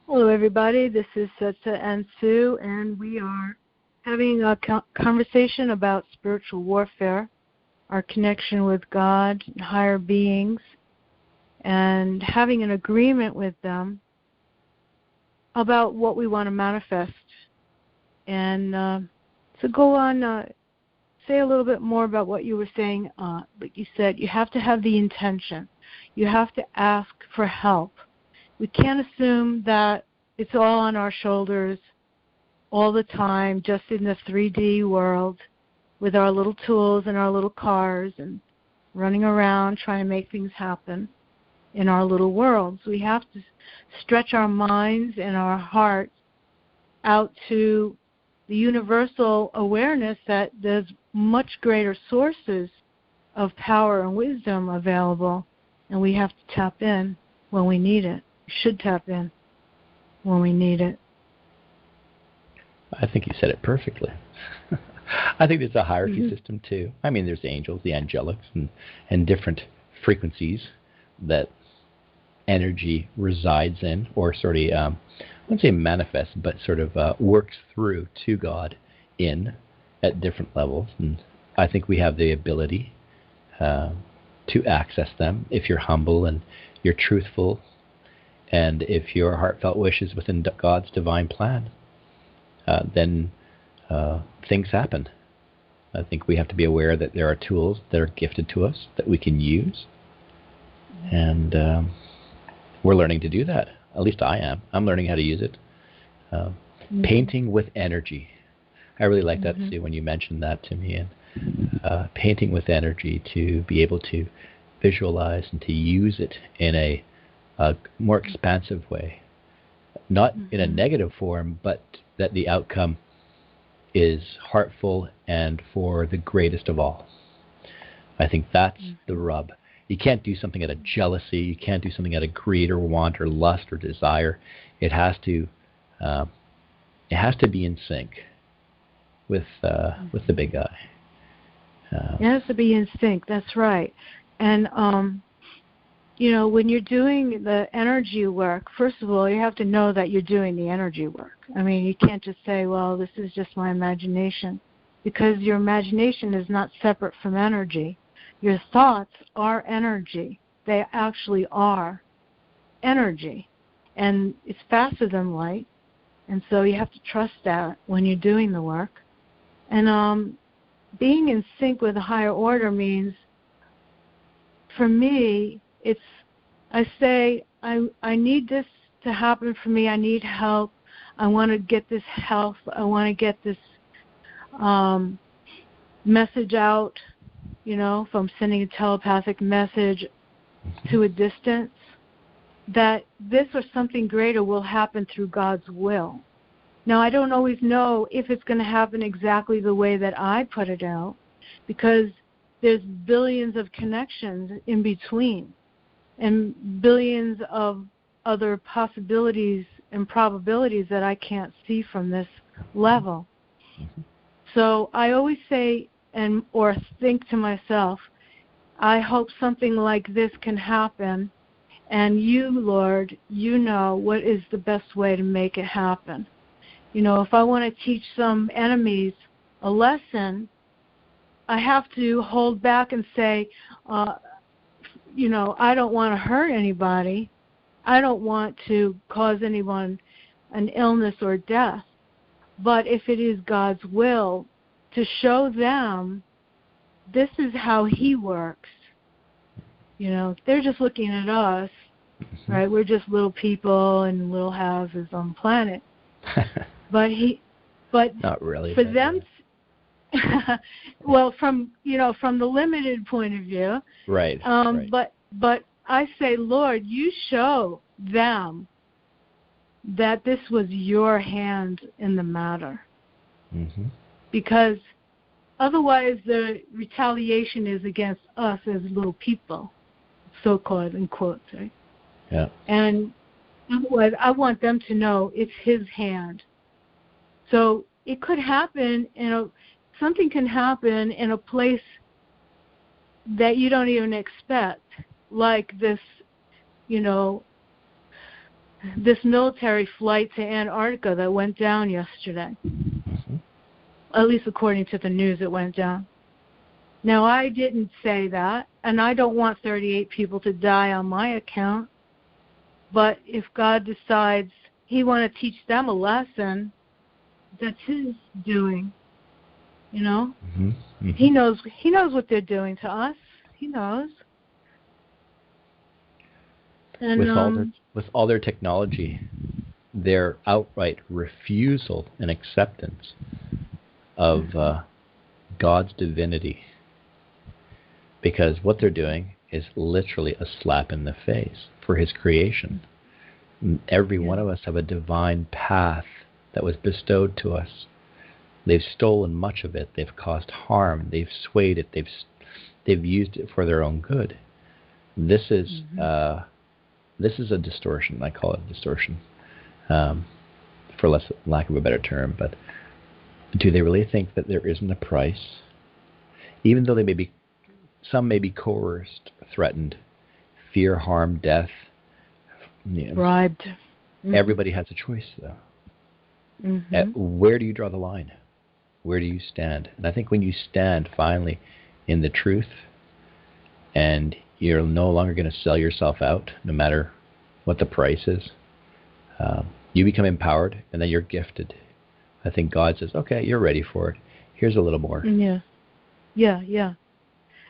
Hello, everybody. This is Setsah and Sue, and we are having a conversation about spiritual warfare, our connection with God and higher beings, and having an agreement with them about what we want to manifest. And to go on, say a little bit more about what you were saying. Like you said, you have to have the intention. You have to ask for help. We can't assume that it's all on our shoulders all the time, just in the 3D world with our little tools and our little cars and running around trying to make things happen in our little worlds. We have to stretch our minds and our hearts out to the universal awareness that there's much greater sources of power and wisdom available, and we have to tap in when we need it. We should tap in when we need it. I think you said it perfectly. I think there's a hierarchy system too. I mean, there's angels, the angelics, and different frequencies that energy resides in, or sort of, I wouldn't say manifests, but sort of works through to God in at different levels. And I think we have the ability to access them if you're humble and you're truthful, and if your heartfelt wish is within God's divine plan, then things happen. I think we have to be aware that there are tools that are gifted to us that we can use, and we're learning to do that. At least I am. I'm learning how to use it. Painting with energy. I really like that, Sue, when you mentioned that to me. And painting with energy, to be able to visualize and to use it in a more expansive way. Not in a negative form, but that the outcome is heartful and for the greatest of all. I think that's the rub. You can't do something out of jealousy. You can't do something out of greed or want or lust or desire. It has to be in sync with the big guy. It has to be in sync. That's right. And when you're doing the energy work, first of all, you have to know that you're doing the energy work. I mean, you can't just say, well, this is just my imagination, because your imagination is not separate from energy. Your thoughts are energy. They actually are energy. And it's faster than light. And so you have to trust that when you're doing the work. And being in sync with a higher order means, for me, I say, I need this to happen for me. I need help. I want to get this health. I want to get this message out, if I'm sending a telepathic message to a distance, that this or something greater will happen through God's will. Now, I don't always know if it's going to happen exactly the way that I put it out, because there's billions of connections in between and billions of other possibilities and probabilities that I can't see from this level. So I always say or think to myself, I hope something like this can happen, and you, Lord, you know what is the best way to make it happen. If I want to teach some enemies a lesson, I have to hold back and say, I don't want to hurt anybody. I don't want to cause anyone an illness or death. But if it is God's will to show them this is how He works, they're just looking at us, right? We're just little people in little houses on the planet. But not really. For them, well, from the limited point of view, right. But I say, Lord, you show them that this was your hand in the matter, because otherwise the retaliation is against us as little people, so-called in quotes, right? Yeah. And otherwise, I want them to know it's His hand. So it could happen something can happen in a place that you don't even expect, like this, this military flight to Antarctica that went down yesterday. Mm-hmm. At least according to the news, it went down. Now, I didn't say that, and I don't want 38 people to die on my account. But if God decides He wants to teach them a lesson, that's His doing. You know, Mm-hmm. Mm-hmm. He knows what they're doing to us. He knows. And, with all their technology, their outright refusal and acceptance of God's divinity, because what they're doing is literally a slap in the face for His creation. Every one of us have a divine path that was bestowed to us. They've stolen much of it. They've caused harm. They've swayed it. They've used it for their own good. This is a distortion. I call it a distortion, for lack of a better term. But do they really think that there isn't a price? Even though some may be coerced, threatened, fear, harm, death, bribed. Mm-hmm. Everybody has a choice, though. Mm-hmm. Where do you draw the line? Where do you stand? And I think when you stand finally in the truth, and you're no longer going to sell yourself out, no matter what the price is, you become empowered, and then you're gifted. I think God says, okay, you're ready for it. Here's a little more. Yeah.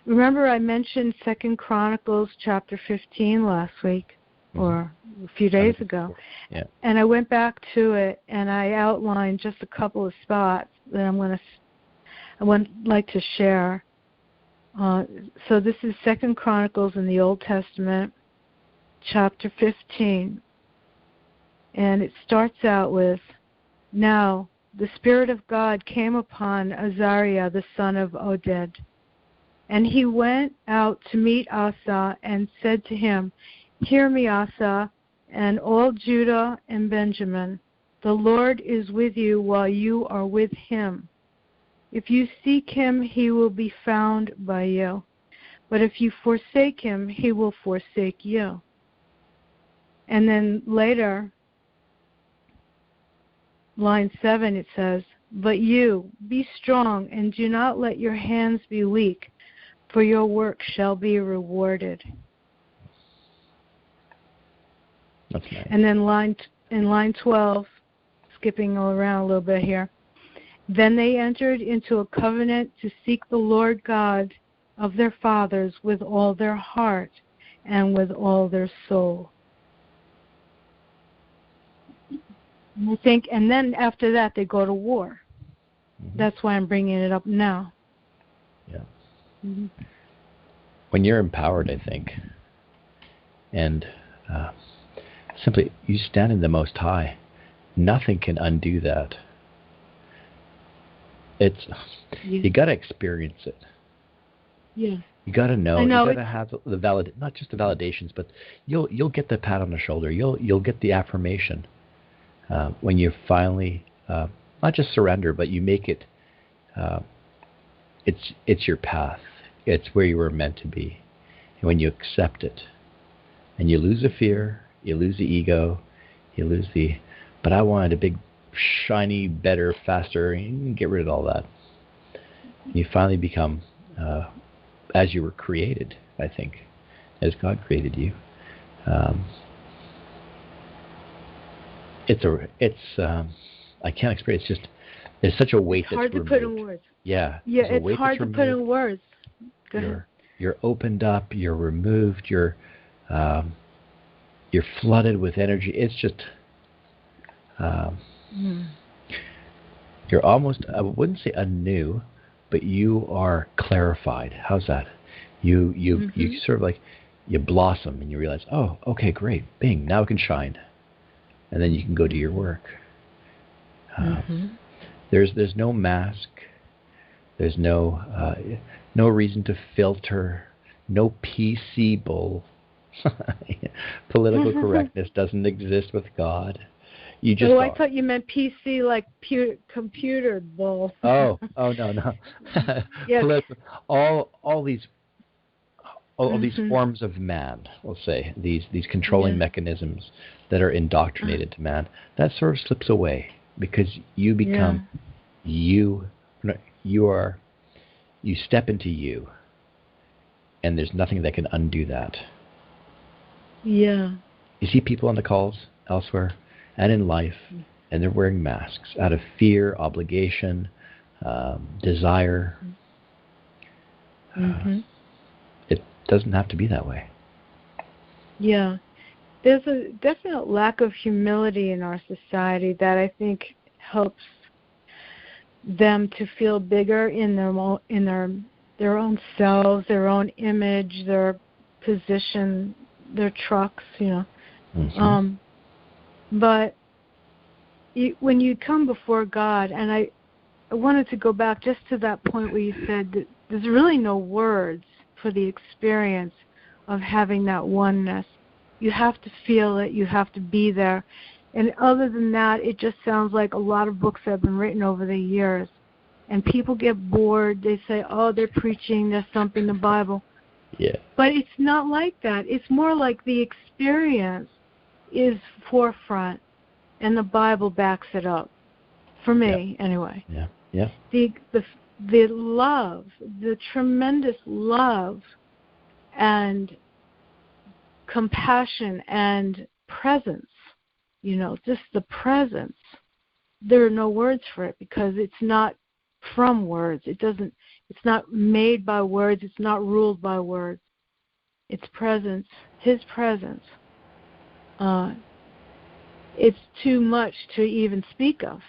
Remember I mentioned 2 Chronicles chapter 15 last week, or a few days ago. Yeah. And I went back to it, and I outlined just a couple of spots that I would like to share. So this is 2 Chronicles in the Old Testament, chapter 15. And it starts out with, "Now the Spirit of God came upon Azariah, the son of Oded. And he went out to meet Asa and said to him, 'Hear me, Asa, and all Judah and Benjamin. The Lord is with you while you are with him. If you seek him, he will be found by you. But if you forsake him, he will forsake you.'" And then later, line 7, it says, "But you, be strong, and do not let your hands be weak, for your work shall be rewarded." That's nice. And then line 12, skipping around a little bit here, "Then they entered into a covenant to seek the Lord God of their fathers with all their heart and with all their soul." And then after that they go to war. Mm-hmm. That's why I'm bringing it up now. Yeah. Mm-hmm. When you're empowered, I think, and simply you stand in the Most High, nothing can undo that. You got to experience it. Yeah. You got to know. You got to have not just the validations, but you'll get the pat on the shoulder. You'll get the affirmation when you finally not just surrender, but you make it. It's your path. It's where you were meant to be, and when you accept it, and you lose the fear, you lose the ego, you lose the. But I wanted a big, shiny, better, faster. You get rid of all that. You finally become as you were created. I think, as God created you. I can't explain. It's just there's such a weight that's removed. It's hard to put in words. Yeah. Yeah, it's hard to put in words. Go ahead. You're opened up. You're removed. You're flooded with energy. It's just you're almost, I wouldn't say anew, but you are clarified. How's that? You sort of like you blossom and you realize, oh, okay, great, bing, now it can shine, and then you can go do your work. There's no mask. There's no reason to filter. No PC bull. Political correctness doesn't exist with God. You just. Oh, I thought you meant PC like computer bull. Oh no. Yes. all all these forms of man, we'll say, these controlling mechanisms that are indoctrinated to man, that sort of slips away because you become you. You step into you, and there's nothing that can undo that. Yeah. You see people on the calls elsewhere and in life, and they're wearing masks out of fear, obligation, desire. It doesn't have to be that way. Yeah. There's a definite lack of humility in our society that I think helps them to feel bigger in their own selves, their own image, their position, their trucks, But when you come before God, and I wanted to go back just to that point where you said that there's really no words for the experience of having that oneness. You have to feel it. You have to be there. And other than that, it just sounds like a lot of books have been written over the years. And people get bored. They say, oh, they're preaching, there's something in the Bible. Yeah. But it's not like that. It's more like the experience is forefront, and the Bible backs it up. For me, anyway. Yeah. Yeah. The love, the tremendous love and compassion and presence, just the presence. There are no words for it because it's not from words. It's not made by words. It's not ruled by words. It's presence, His presence. It's too much to even speak of.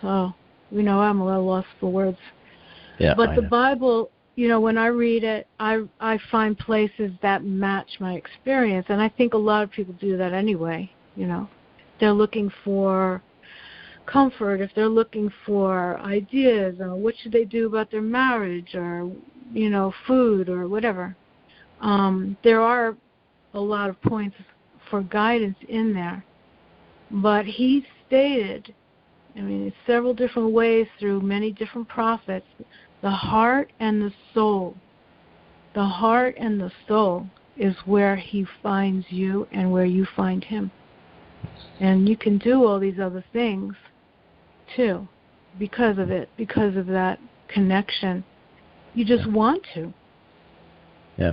So, I'm a little lost for words. Yeah, but the Bible, when I read it, I find places that match my experience, and I think a lot of people do that anyway. They're looking for comfort, if they're looking for ideas, or what should they do about their marriage, or food, or whatever. There are a lot of points for guidance in there, but He stated, in several different ways through many different prophets, the heart and the soul. The heart and the soul is where He finds you and where you find Him. And you can do all these other things too because of it, because of that connection. You just want to. Yeah.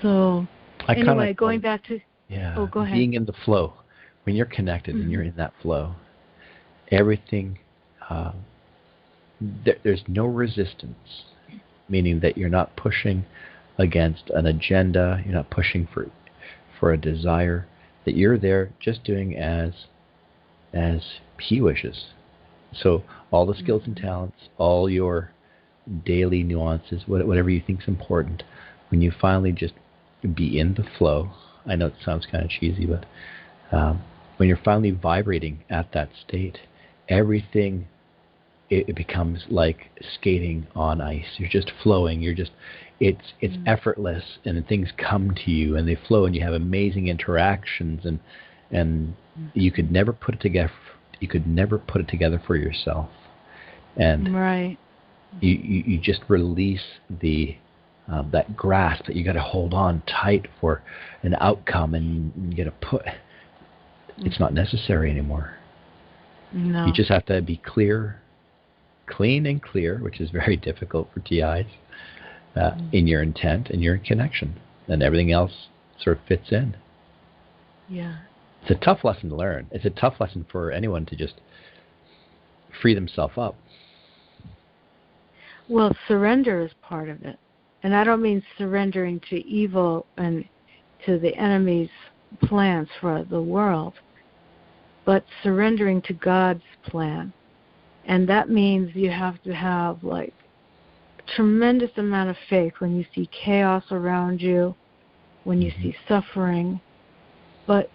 So, anyway, going back to... Yeah. Oh, go ahead. Being in the flow. When you're connected and you're in that flow, everything, there's no resistance, meaning that you're not pushing against an agenda, you're not pushing for a desire, that you're there just doing as He wishes. So all the skills and talents, all your daily nuances, whatever you think is important, when you finally just be in the flow, I know it sounds kind of cheesy, but when you're finally vibrating at that state, everything, it becomes like skating on ice. You're just flowing. It's effortless, and things come to you and they flow, and you have amazing interactions, and you could never put it together. You could never put it together for yourself, and right. You just release that grasp that you got to hold on tight for an outcome, and you got to put. It's not necessary anymore. No. You just have to be clean and clear, which is very difficult for TIs, in your intent and your connection, and everything else sort of fits in. Yeah. It's a tough lesson to learn. It's a tough lesson for anyone to just free themselves up. Well, surrender is part of it. And I don't mean surrendering to evil and to the enemy's plans for the world, but surrendering to God's plan. And that means you have to have a tremendous amount of faith when you see chaos around you, when you see suffering. But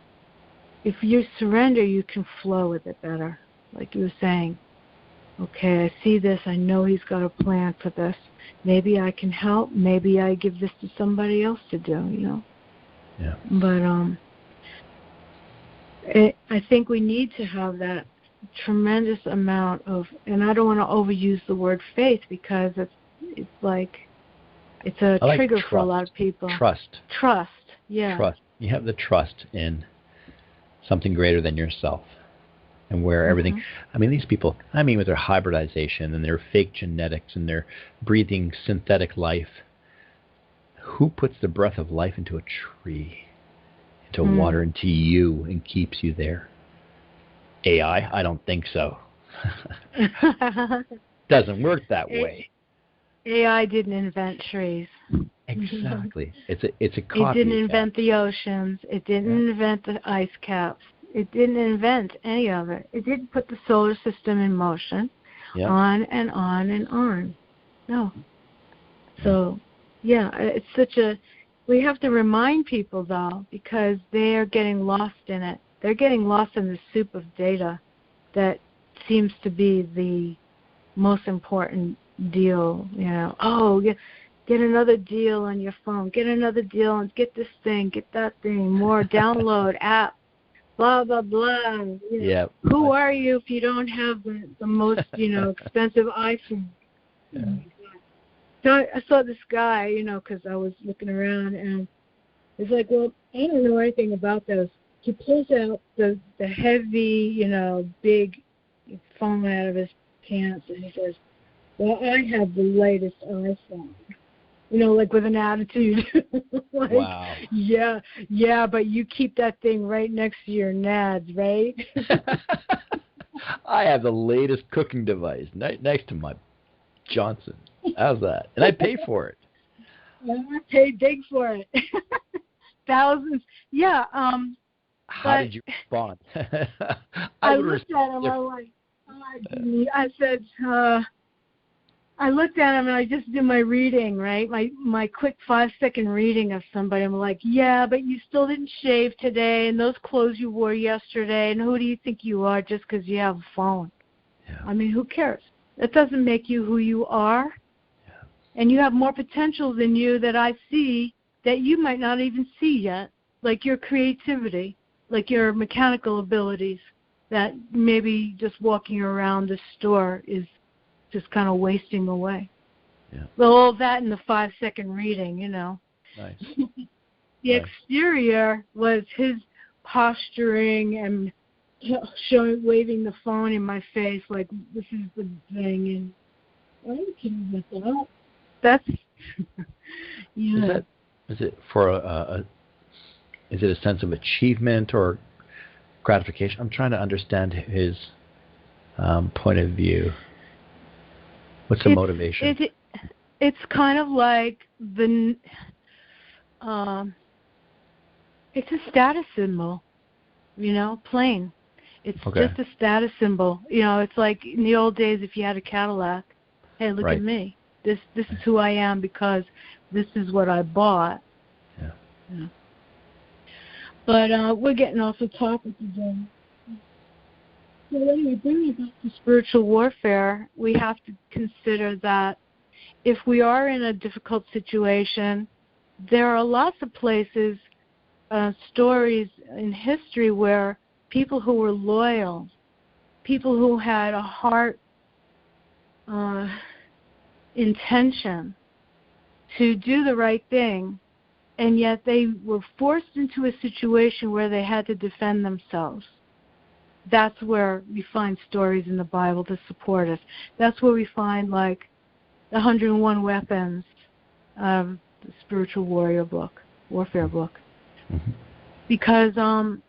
if you surrender, you can flow with it better. Like you were saying, okay, I see this, I know He's got a plan for this. Maybe I can help, maybe I give this to somebody else to do, Yeah. But I think we need to have that tremendous amount of, and I don't want to overuse the word faith because it's like it's a I trigger like for a lot of people. Trust. Trust, yeah. Trust. You have the trust in something greater than yourself, and where everything. I mean, these people. I mean, with their hybridization and their fake genetics and their breathing synthetic life. Who puts the breath of life into a tree, into water, into you, and keeps you there? AI? I don't think so. Doesn't work that way. AI didn't invent trees. Exactly. It's a It copy. didn't invent the oceans. It didn't invent the ice caps. It didn't invent any of it. It didn't put the solar system in motion. On and on and on. No. So, yeah, it's such a... We have to remind people, though, because they are getting lost in it. They're getting lost in the soup of data that seems to be the most important deal. You know, oh, get another deal on your phone. Get another deal and get this thing, get that thing, more download app, blah, blah, blah. Who are you if you don't have the most, expensive iPhone? Yeah. So I saw this guy, because I was looking around, and it's like, well, I don't know anything about those. He pulls out the heavy, big phone out of his pants, and he says, well, I have the latest iPhone. Like with an attitude. Like, wow. Yeah, but you keep that thing right next to your nads, right? I have the latest cooking device next to my Johnson. How's that? And I pay for it. I paid big for it. Thousands. Yeah. How did you respond? I looked at him. I said, I looked at him and I just did my reading, right? My quick 5-second reading of somebody. I'm like, yeah, but you still didn't shave today, and those clothes you wore yesterday, and who do you think you are just because you have a phone? Yeah. I mean, who cares? That doesn't make you who you are. Yeah. And you have more potential than you that I see that you might not even see yet, like your creativity, like your mechanical abilities, that maybe just walking around the store is just kind of wasting away. Yeah. Well, all that in the 5-second reading, Nice. The exterior was his posturing and waving the phone in my face like this is the thing, and I don't care about that. That's yeah. Is it for is it a sense of achievement or gratification? I'm trying to understand his point of view. What's the motivation? It's kind of like it's a status symbol, plain. It's just a status symbol. It's like in the old days if you had a Cadillac, hey, look at me. This is who I am because this is what I bought. Yeah. But we're getting off the topic again. So anyway, bringing it back to spiritual warfare, we have to consider that if we are in a difficult situation, there are lots of places, stories in history where people who were loyal, people who had a heart intention to do the right thing, and yet they were forced into a situation where they had to defend themselves. That's where we find stories in the Bible to support us. That's where we find, like, the 101 Weapons of the Spiritual Warfare book. Mm-hmm. Because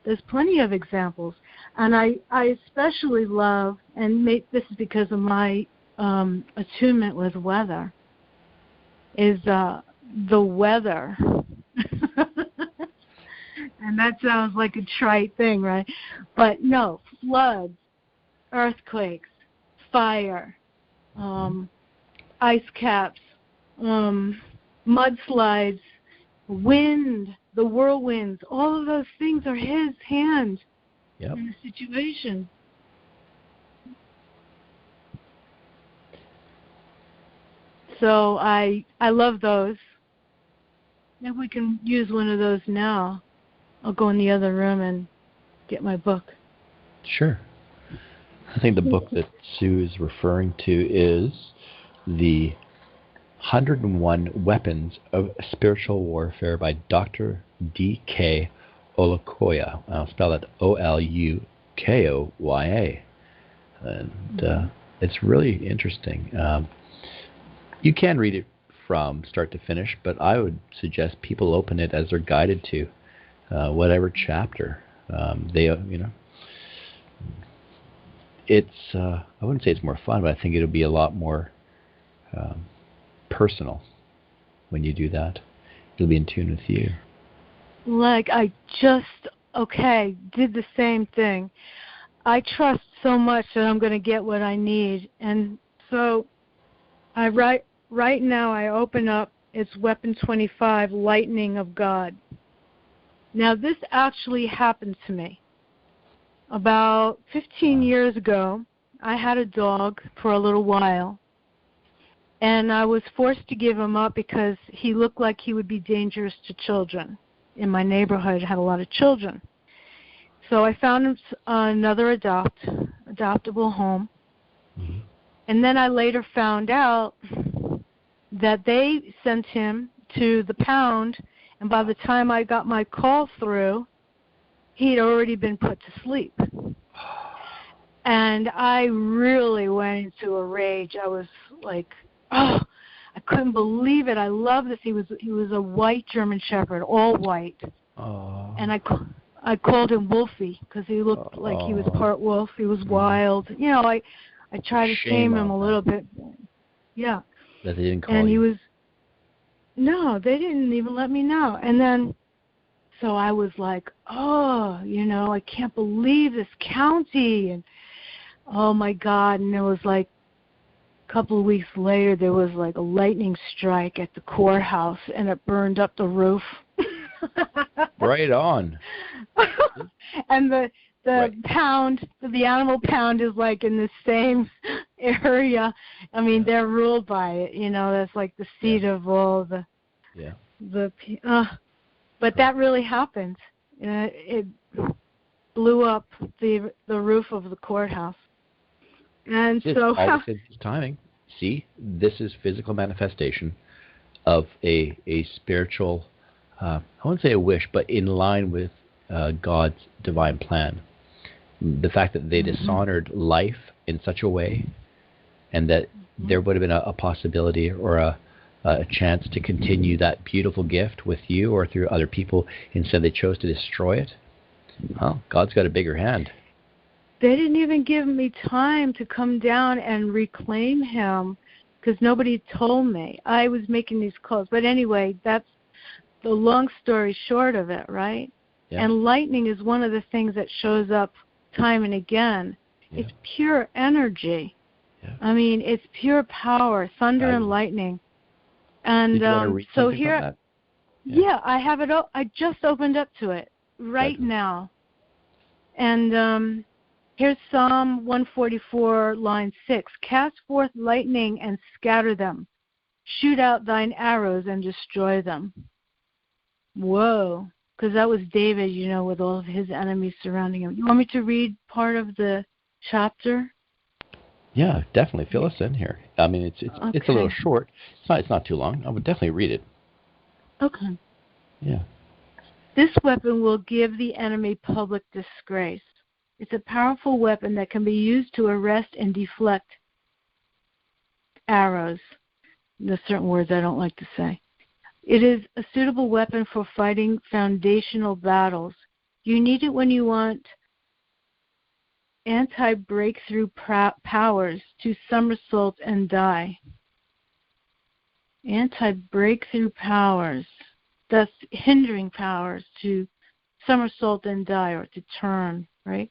there's plenty of examples. And I especially love, and this is because of my attunement with weather, is the weather. And that sounds like a trite thing, right? But no, floods, earthquakes, fire, ice caps, mudslides, wind, the whirlwinds, all of those things are his hand in the situation. So I love those. Maybe we can use one of those now. I'll go in the other room and get my book. Sure. I think the book that Sue is referring to is the 101 Weapons of Spiritual Warfare by Dr. D.K. Olukoya. I'll spell it Olukoya. And it's really interesting. You can read it from start to finish, but I would suggest people open it as they're guided to whatever chapter. It's I wouldn't say it's more fun, but I think it'll be a lot more personal when you do that. It'll be in tune with you. Like I did the same thing. I trust so much that I'm going to get what I need, and so right now I open up. It's Weapon 25, Lightning of God. Now this actually happened to me. About 15 years ago, I had a dog for a little while, and I was forced to give him up because he looked like he would be dangerous to children. In my neighborhood, had a lot of children. So I found him another adoptable home. Mm-hmm. And then I later found out that they sent him to the pound, and by the time I got my call through, he'd already been put to sleep. And I really went into a rage. I was like, I couldn't believe it. I love this. He was a white German Shepherd, all white. Oh. And I called him Wolfie because he looked like he was part wolf. He was wild. You know, I tried to tame him a little bit. Yeah. That they didn't call you. No, they didn't even let me know. And then, so I was like, I can't believe this county. And, oh, my God. And it was like, a couple of weeks later, there was like a lightning strike at the courthouse, and it burned up the roof. Right on. And the pound, the animal pound is like in the same area. I mean, they're ruled by it. You know, that's like the seat of all the. Yeah. But that really happened. It blew up the roof of the courthouse. And it's so timing. See, this is physical manifestation of a spiritual, I wouldn't say a wish, but in line with God's divine plan. The fact that they dishonored life in such a way, and that there would have been a possibility or a chance to continue that beautiful gift with you or through other people, instead they chose to destroy it. Well, God's got a bigger hand. They didn't even give me time to come down and reclaim him because nobody told me. I was making these calls. But anyway, that's the long story short of it, right? Yeah. And lightning is one of the things that shows up time and again. Yeah. It's pure energy. Yeah. I mean, it's pure power, thunder and lightning. And did you want to read so something here, from that? Yeah, I have it. I just opened up to it right now. And here's Psalm 144, line 6. Cast forth lightning and scatter them. Shoot out thine arrows and destroy them. Whoa. Because that was David, with all of his enemies surrounding him. You want me to read part of the chapter? Yeah, definitely. Fill us in here. I mean, it's a little short. It's not too long. I would definitely read it. Okay. Yeah. This weapon will give the enemy public disgrace. It's a powerful weapon that can be used to arrest and deflect arrows. There's certain words I don't like to say. It is a suitable weapon for fighting foundational battles. You need it when you want anti-breakthrough powers to somersault and die. Anti-breakthrough powers, thus hindering powers to somersault and die, or to turn, right?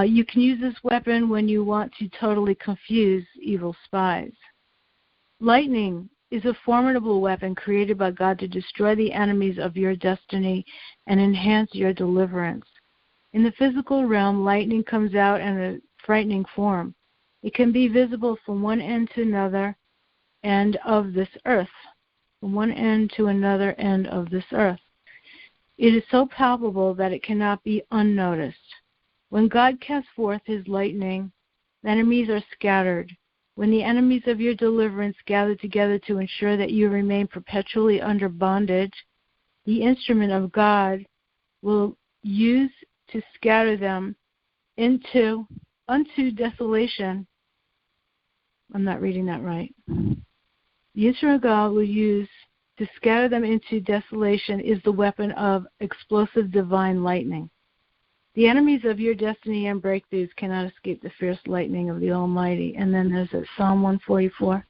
You can use this weapon when you want to totally confuse evil spies. Lightning is a formidable weapon created by God to destroy the enemies of your destiny and enhance your deliverance. In the physical realm, lightning comes out in a frightening form. It can be visible from one end to another end of this earth. From one end to another end of this earth. It is so palpable that it cannot be unnoticed. When God casts forth his lightning, the enemies are scattered. When the enemies of your deliverance gather together to ensure that you remain perpetually under bondage, the instrument of God will use to scatter them unto desolation. I'm not reading that right. The instrument of God will use to scatter them into desolation is the weapon of explosive divine lightning. The enemies of your destiny and breakthroughs cannot escape the fierce lightning of the Almighty. And then there's Psalm 144.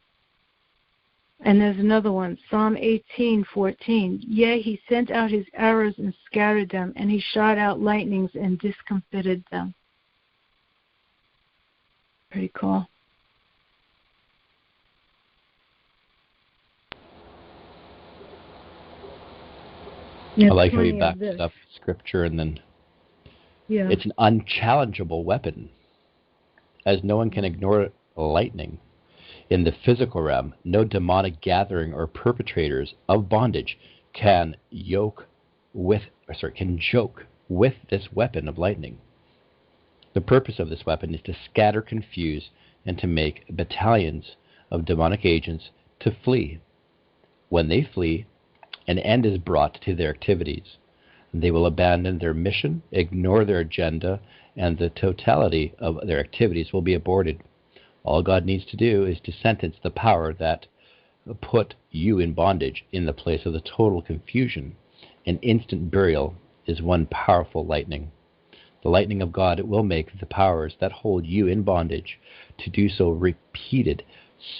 And there's another one, Psalm 18:14. Yea, he sent out his arrows and scattered them, and he shot out lightnings and discomfited them. Pretty cool. I like how he backs up Scripture, and then yeah. It's an unchallengeable weapon, as no one can ignore lightning. In the physical realm, no demonic gathering or perpetrators of bondage can joke with this weapon of lightning. The purpose of this weapon is to scatter, confuse, and to make battalions of demonic agents to flee. When they flee, an end is brought to their activities. They will abandon their mission, ignore their agenda, and the totality of their activities will be aborted. All God needs to do is to sentence the power that put you in bondage in the place of the total confusion. An instant burial is one powerful lightning. The lightning of God will make the powers that hold you in bondage to do so repeated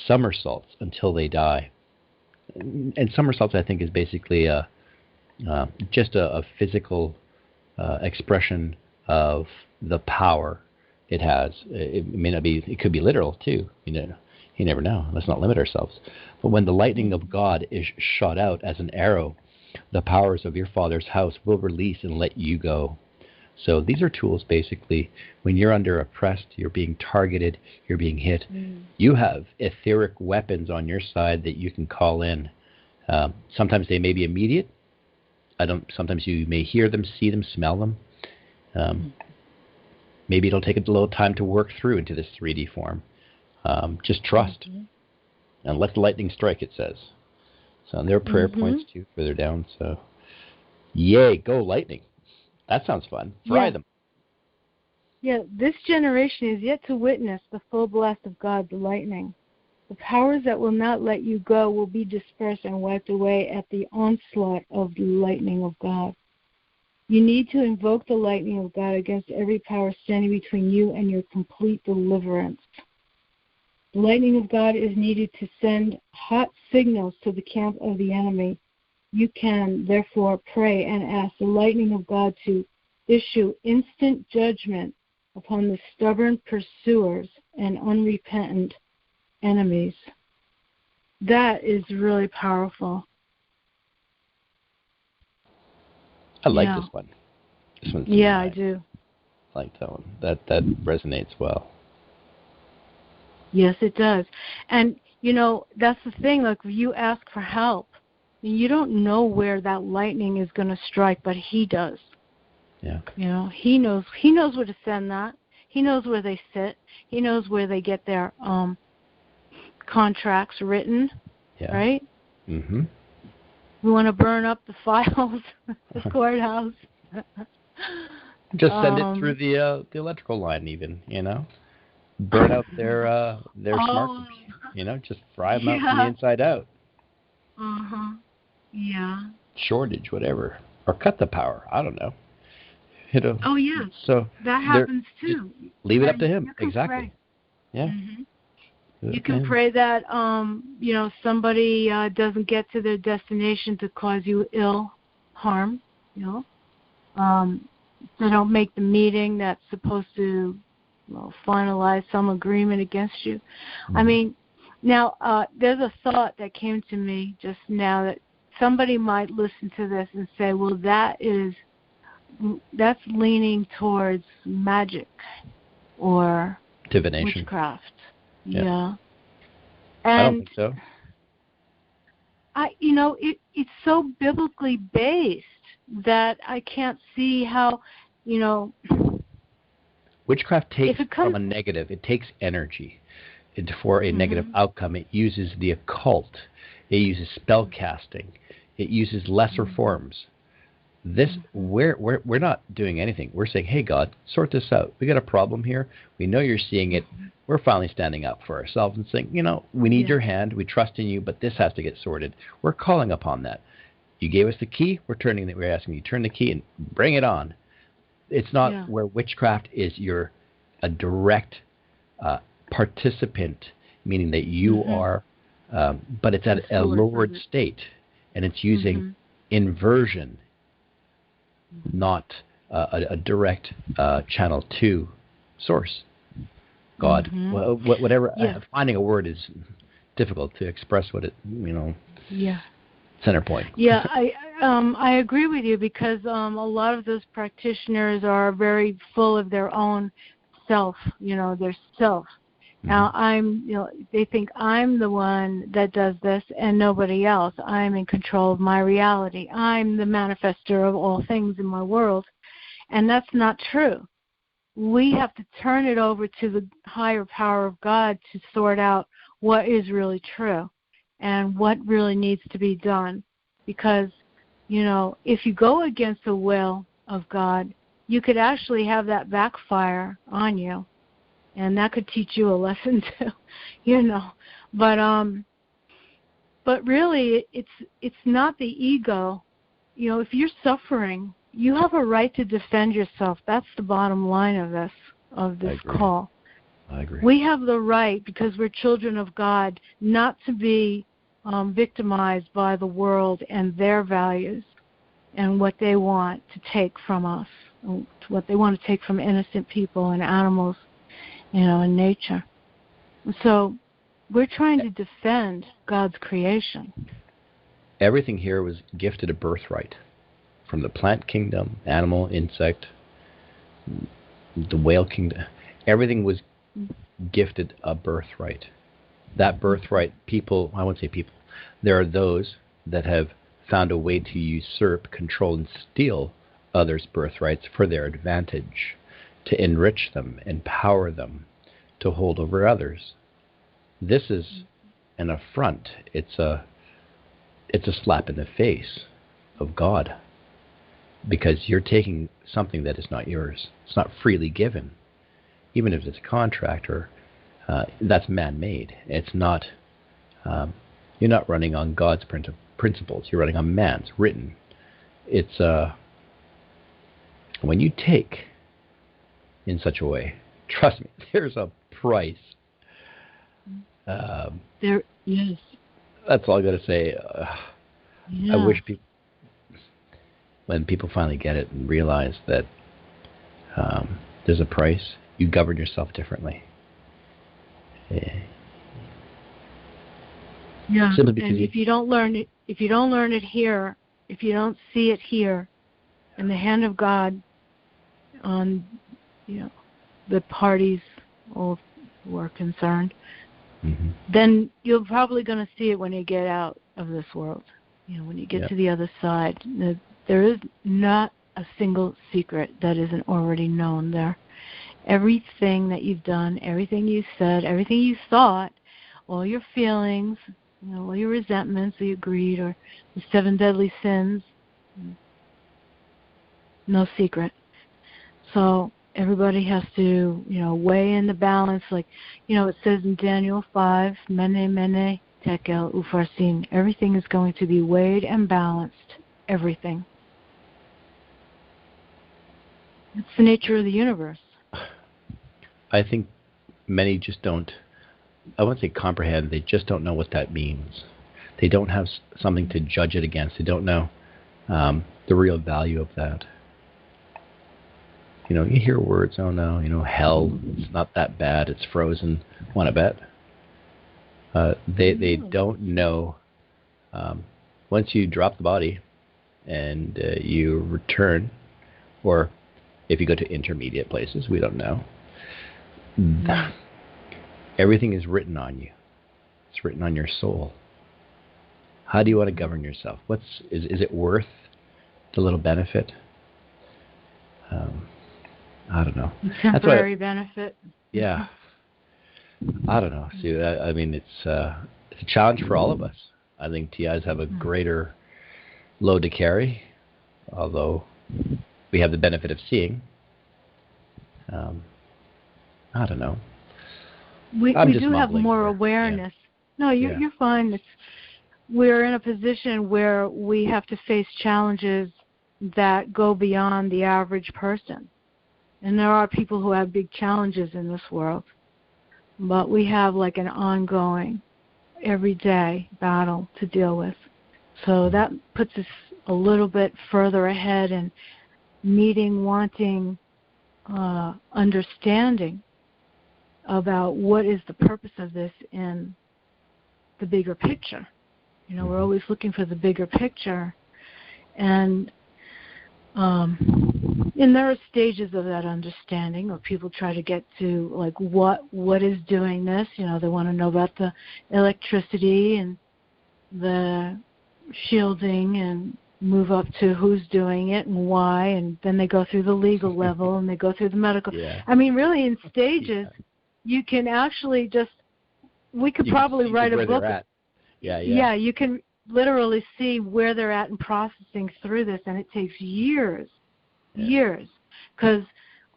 somersaults until they die. And somersaults, I think, is basically just a physical expression of the power it has. It may not be. It could be literal too. You never know. Let's not limit ourselves. But when the lightning of God is shot out as an arrow, the powers of your Father's house will release and let you go. So these are tools, basically, when you're under oppressed, you're being targeted, you're being hit. You have etheric weapons on your side that you can call in. Sometimes they may be immediate. Sometimes you may hear them, see them, smell them. Maybe it'll take a little time to work through into this 3D form. Just trust and let the lightning strike, it says. So there are prayer points too further down. So, yay, go lightning. That sounds fun. Fry them. Yeah, this generation is yet to witness the full blast of God's lightning. The powers that will not let you go will be dispersed and wiped away at the onslaught of the lightning of God. You need to invoke the lightning of God against every power standing between you and your complete deliverance. The lightning of God is needed to send hot signals to the camp of the enemy. You can, therefore, pray and ask the lightning of God to issue instant judgment upon the stubborn pursuers and unrepentant enemies. That is really powerful. I like this one. This one's I do. I like that one. That resonates well. Yes, it does. And, that's the thing. Like, if you ask for help, you don't know where that lightning is going to strike, but he does. Yeah. He knows where to send that. He knows where they sit. He knows where they get their contracts written, right? Mm-hmm. We want to burn up the files, the courthouse. Just send it through the electrical line, even. Burn out their smart computers. Just fry them out from the inside out. Yeah. Shortage, whatever, or cut the power. I don't know. Oh yeah. So that happens too. Leave it up to him. Exactly. Pray. Yeah. You can pray that somebody doesn't get to their destination to cause you harm. They don't make the meeting that's supposed to finalize some agreement against you. I mean, now there's a thought that came to me just now that somebody might listen to this and say, well, that's leaning towards magic or divination, witchcraft. Yeah. And I don't think so. It's so biblically based that I can't see how, Witchcraft takes from a negative. It takes energy. for a negative outcome. It uses the occult. It uses spell casting. It uses lesser forms. This we're not doing anything. We're saying, hey God, sort this out. We got a problem here. We know you're seeing it. We're finally standing up for ourselves and saying, we need your hand. We trust in you, but this has to get sorted. We're calling upon that. You gave us the key. We're asking you to turn the key and bring it on. It's not where witchcraft is. You're a direct participant, meaning that you are, but it's at a lowered state, and it's using inversion, not a direct channel to source, God. Whatever. Finding a word is difficult to express what it, center point. Yeah, I agree with you, because a lot of those practitioners are very full of their own self, their self. Now they think I'm the one that does this and nobody else. I'm in control of my reality. I'm the manifester of all things in my world. And that's not true. We have to turn it over to the higher power of God to sort out what is really true and what really needs to be done. Because, if you go against the will of God, you could actually have that backfire on you. And that could teach you a lesson too, But really, it's not the ego. If you're suffering, you have a right to defend yourself. That's the bottom line of this call. I agree. We have the right, because we're children of God, not to be victimized by the world and their values and what they want to take from us, what they want to take from innocent people and animals, in nature. So we're trying to defend God's creation. Everything here was gifted a birthright, from the plant kingdom, animal, insect, the whale kingdom. Everything was gifted a birthright. That birthright, I won't say people, there are those that have found a way to usurp, control, and steal others' birthrights for their advantage, to enrich them, empower them, to hold over others. This is an affront. It's a slap in the face of God, because you're taking something that is not yours. It's not freely given. Even if it's a contract, or that's man-made. It's not. You're not running on God's principles. You're running on man's written. It's when you take in such a way, trust me, there's a price. There is. That's all I got to say. I wish when people finally get it and realize that there's a price, you govern yourself differently. Yeah. Simply because and if you don't learn it here, if you don't see it here, in the hand of God, on the parties all who are concerned, then you're probably going to see it when you get out of this world. When you get to the other side, there is not a single secret that isn't already known there. Everything that you've done, everything you said, everything you thought, all your feelings, all your resentments, or your greed, or the 7 deadly sins, no secret. So everybody has to, weigh in the balance. Like, it says in Daniel 5, Mene, Tekel, Upharsin. Everything is going to be weighed and balanced. Everything. It's the nature of the universe. I think many just don't, I won't say comprehend, they just don't know what that means. They don't have something to judge it against. They don't know the real value of that. You hear words, oh no, hell, it's not that bad, it's frozen. Want to bet? They don't know. Once you drop the body and you return, or if you go to intermediate places, we don't know. Everything is written on you. It's written on your soul. How do you want to govern yourself? Is it worth the little benefit? I don't know. Temporary benefit. Yeah. I don't know, Sue. I mean, it's a challenge for all of us. I think TIs have a greater load to carry, although we have the benefit of seeing. I don't know. We do have more awareness. Yeah. No, you're fine. We're in a position where we have to face challenges that go beyond the average person. And there are people who have big challenges in this world. But we have like an ongoing, everyday battle to deal with. So that puts us a little bit further ahead in wanting, understanding about what is the purpose of this in the bigger picture. You know, we're always looking for the bigger picture. And there are stages of that understanding, or people try to get to, like, what is doing this. You know, they want to know about the electricity and the shielding and move up to who's doing it and why, and then they go through the legal level and they go through the medical. Yeah. I mean, really, in stages, you can actually we could probably write a book. Yeah, you can literally see where they're at in processing through this, and it takes years. Because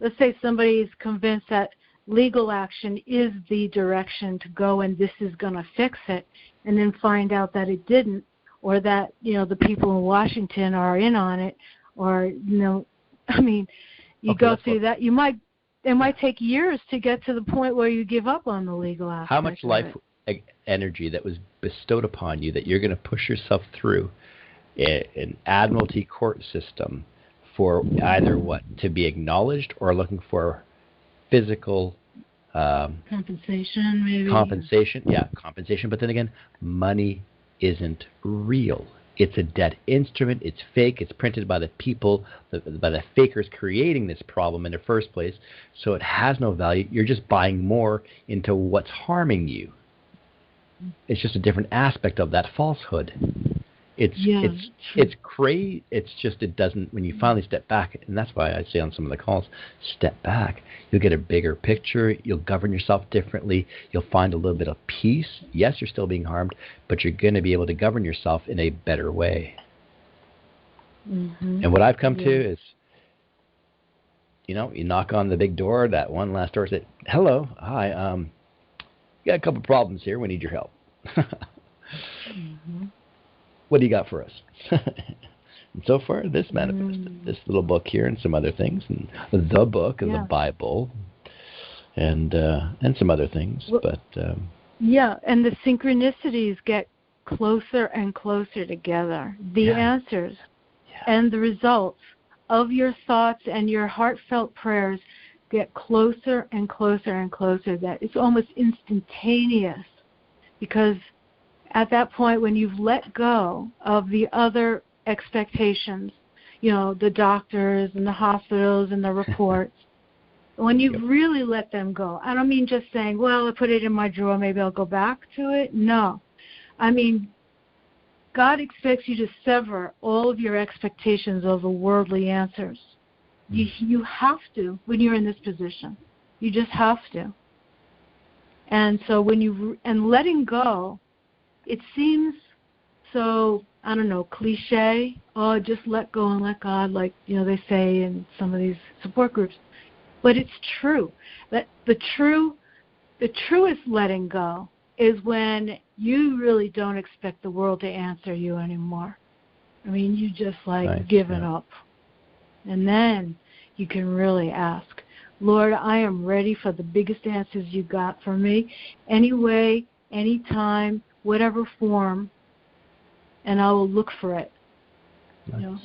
let's say somebody is convinced that legal action is the direction to go and this is going to fix it, and then find out that it didn't, or that, you know, the people in Washington are in on it, or, you know, I mean, you go through that. It might take years to get to the point where you give up on the legal aspect. How much life energy that was bestowed upon you that you're going to push yourself through an admiralty court system for either to be acknowledged or looking for physical compensation, maybe. Compensation. But then again, money isn't real. It's a debt instrument. It's fake. It's printed by the people, by the fakers creating this problem in the first place. So it has no value. You're just buying more into what's harming you. It's just a different aspect of that falsehood. It's crazy. It's just, it doesn't, when you finally step back, and that's why I say on some of the calls, step back. You'll get a bigger picture. You'll govern yourself differently. You'll find a little bit of peace. Yes, you're still being harmed, but you're going to be able to govern yourself in a better way. Mm-hmm. And what I've come to is, you know, you knock on the big door, that one last door, say, hello, hi, got a couple problems here. We need your help. What do you got for us? And so far, this manifested, this little book here and some other things, and the book and the Bible, and some other things. Well, but and the synchronicities get closer and closer together. The answers and the results of your thoughts and your heartfelt prayers get closer and closer and closer. That it's almost instantaneous, because at that point, when you've let go of the other expectations, you know, the doctors and the hospitals and the reports, when you've really let them go, I don't mean just saying, well, I put it in my drawer, maybe I'll go back to it. No. I mean, God expects you to sever all of your expectations of the worldly answers. You have to when you're in this position. You just have to. And so and letting go, it seems so, I don't know, cliche. Oh, just let go and let God, like, you know, they say in some of these support groups. But it's true. That the truest letting go is when you really don't expect the world to answer you anymore. I mean, you just given up. And then you can really ask, Lord, I am ready for the biggest answers you got for me, any way, any time, whatever form, and I will look for it. Nice. You know,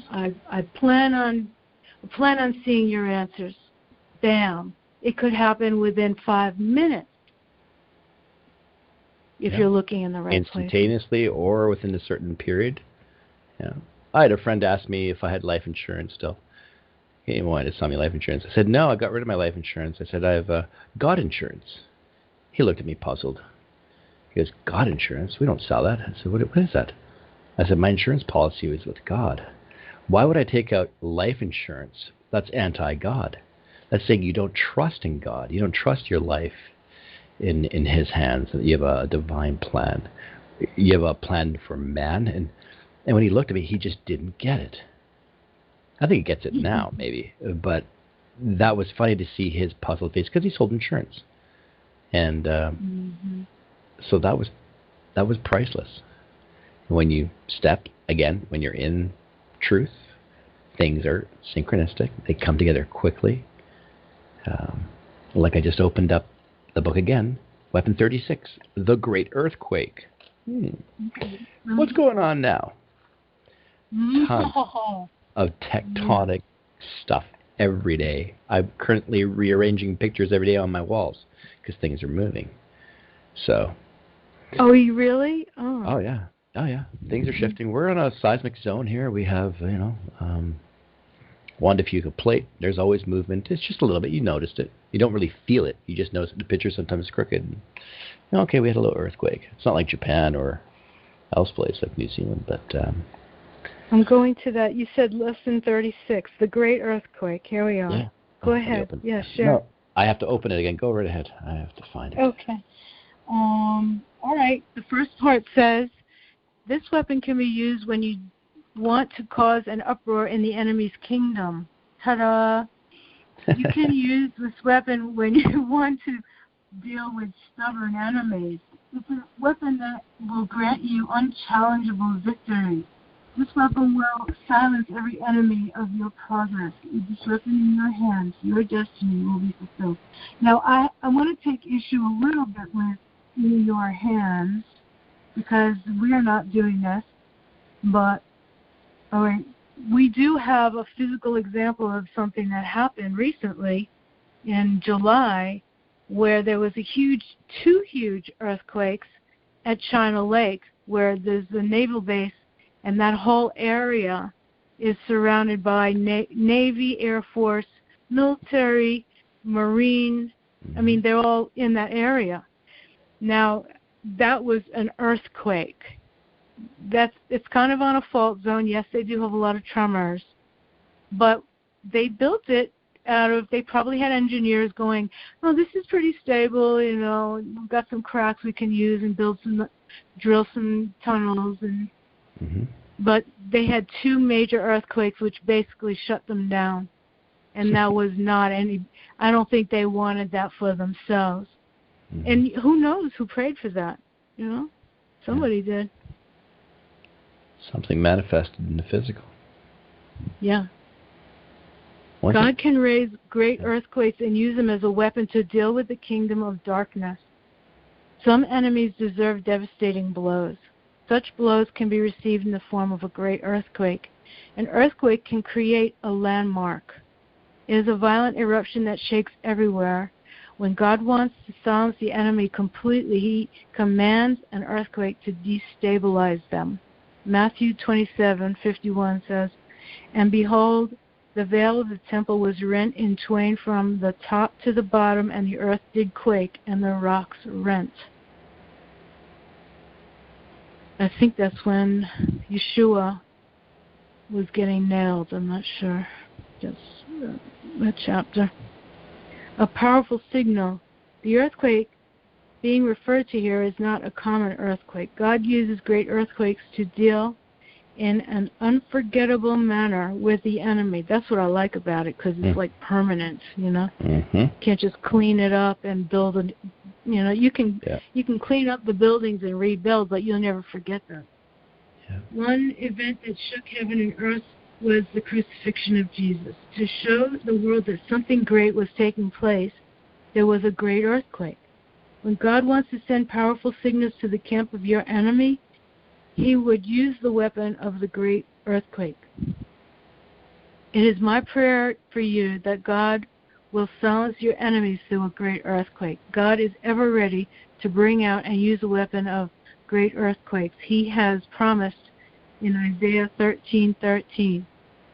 I plan on seeing your answers. Bam! It could happen within 5 minutes if you're looking in the right place. Instantaneously or within a certain period. Yeah. I had a friend ask me if I had life insurance still. He wanted to sell me life insurance. I said, no, I got rid of my life insurance. I said, I have God insurance. He looked at me puzzled. He goes, God insurance? We don't sell that. I said, what is that? I said, my insurance policy was with God. Why would I take out life insurance? That's anti-God. That's saying you don't trust in God. You don't trust your life. in His hands. You have a divine plan. You have a plan for man, and when He looked at me, He just didn't get it. I think He gets it now, maybe, but that was funny to see His puzzled face because He sold insurance, and so that was priceless. When you step again, when you're in truth, things are synchronistic. They come together quickly. Like I just opened up the book again, Weapon 36, The Great Earthquake. What's going on now? Tons of tectonic stuff every day. I'm currently rearranging pictures every day on my walls because things are moving. So. Oh, you really? Oh yeah. Oh yeah. Things are shifting. We're in a seismic zone here. We have, one diffusive plate. There's always movement. It's just a little bit. You noticed it. You don't really feel it. You just notice the picture sometimes crooked. Okay, we had a little earthquake. It's not like Japan or elsewhere like New Zealand, but. I'm going to that. You said lesson 36, the Great Earthquake. Here we are. Yeah. Go ahead. Yeah, sure. No, I have to open it again. Go right ahead. I have to find it. Okay. All right. The first part says, this weapon can be used when you want to cause an uproar in the enemy's kingdom. Ta-da! You can use this weapon when you want to deal with stubborn enemies. It's a weapon that will grant you unchallengeable victory. This weapon will silence every enemy of your progress. With this weapon in your hands, your destiny will be fulfilled. Now, I want to take issue a little bit with in your hands, because we are not doing this, but all right, we do have a physical example of something that happened recently in July, where there was two huge earthquakes at China Lake, where there's the naval base, and that whole area is surrounded by Navy, Air Force, military, Marine. I mean, they're all in that area. Now, that was an earthquake. It's kind of on a fault zone. Yes, they do have a lot of tremors, but they built it they probably had engineers going, oh, this is pretty stable, we've got some cracks we can use and drill some tunnels, but they had two major earthquakes which basically shut them down, and that was not I don't think they wanted that for themselves. And who knows who prayed for that, Somebody did. Something manifested in the physical. Yeah. God can raise great earthquakes and use them as a weapon to deal with the kingdom of darkness. Some enemies deserve devastating blows. Such blows can be received in the form of a great earthquake. An earthquake can create a landmark. It is a violent eruption that shakes everywhere. When God wants to silence the enemy completely, He commands an earthquake to destabilize them. Matthew 27:51 says, and behold, the veil of the temple was rent in twain from the top to the bottom, and the earth did quake, and the rocks rent. I think that's when Yeshua was getting nailed. I'm not sure. Just that chapter. A powerful signal. The earthquake being referred to here is not a common earthquake. God uses great earthquakes to deal in an unforgettable manner with the enemy. That's what I like about it, because it's like permanent, Can't just clean it up and build it. You can clean up the buildings and rebuild, but you'll never forget them. Yeah. One event that shook heaven and earth was the crucifixion of Jesus. To show the world that something great was taking place, there was a great earthquake. When God wants to send powerful signals to the camp of your enemy, He would use the weapon of the great earthquake. It is my prayer for you that God will silence your enemies through a great earthquake. God is ever ready to bring out and use a weapon of great earthquakes. He has promised in Isaiah 13:13,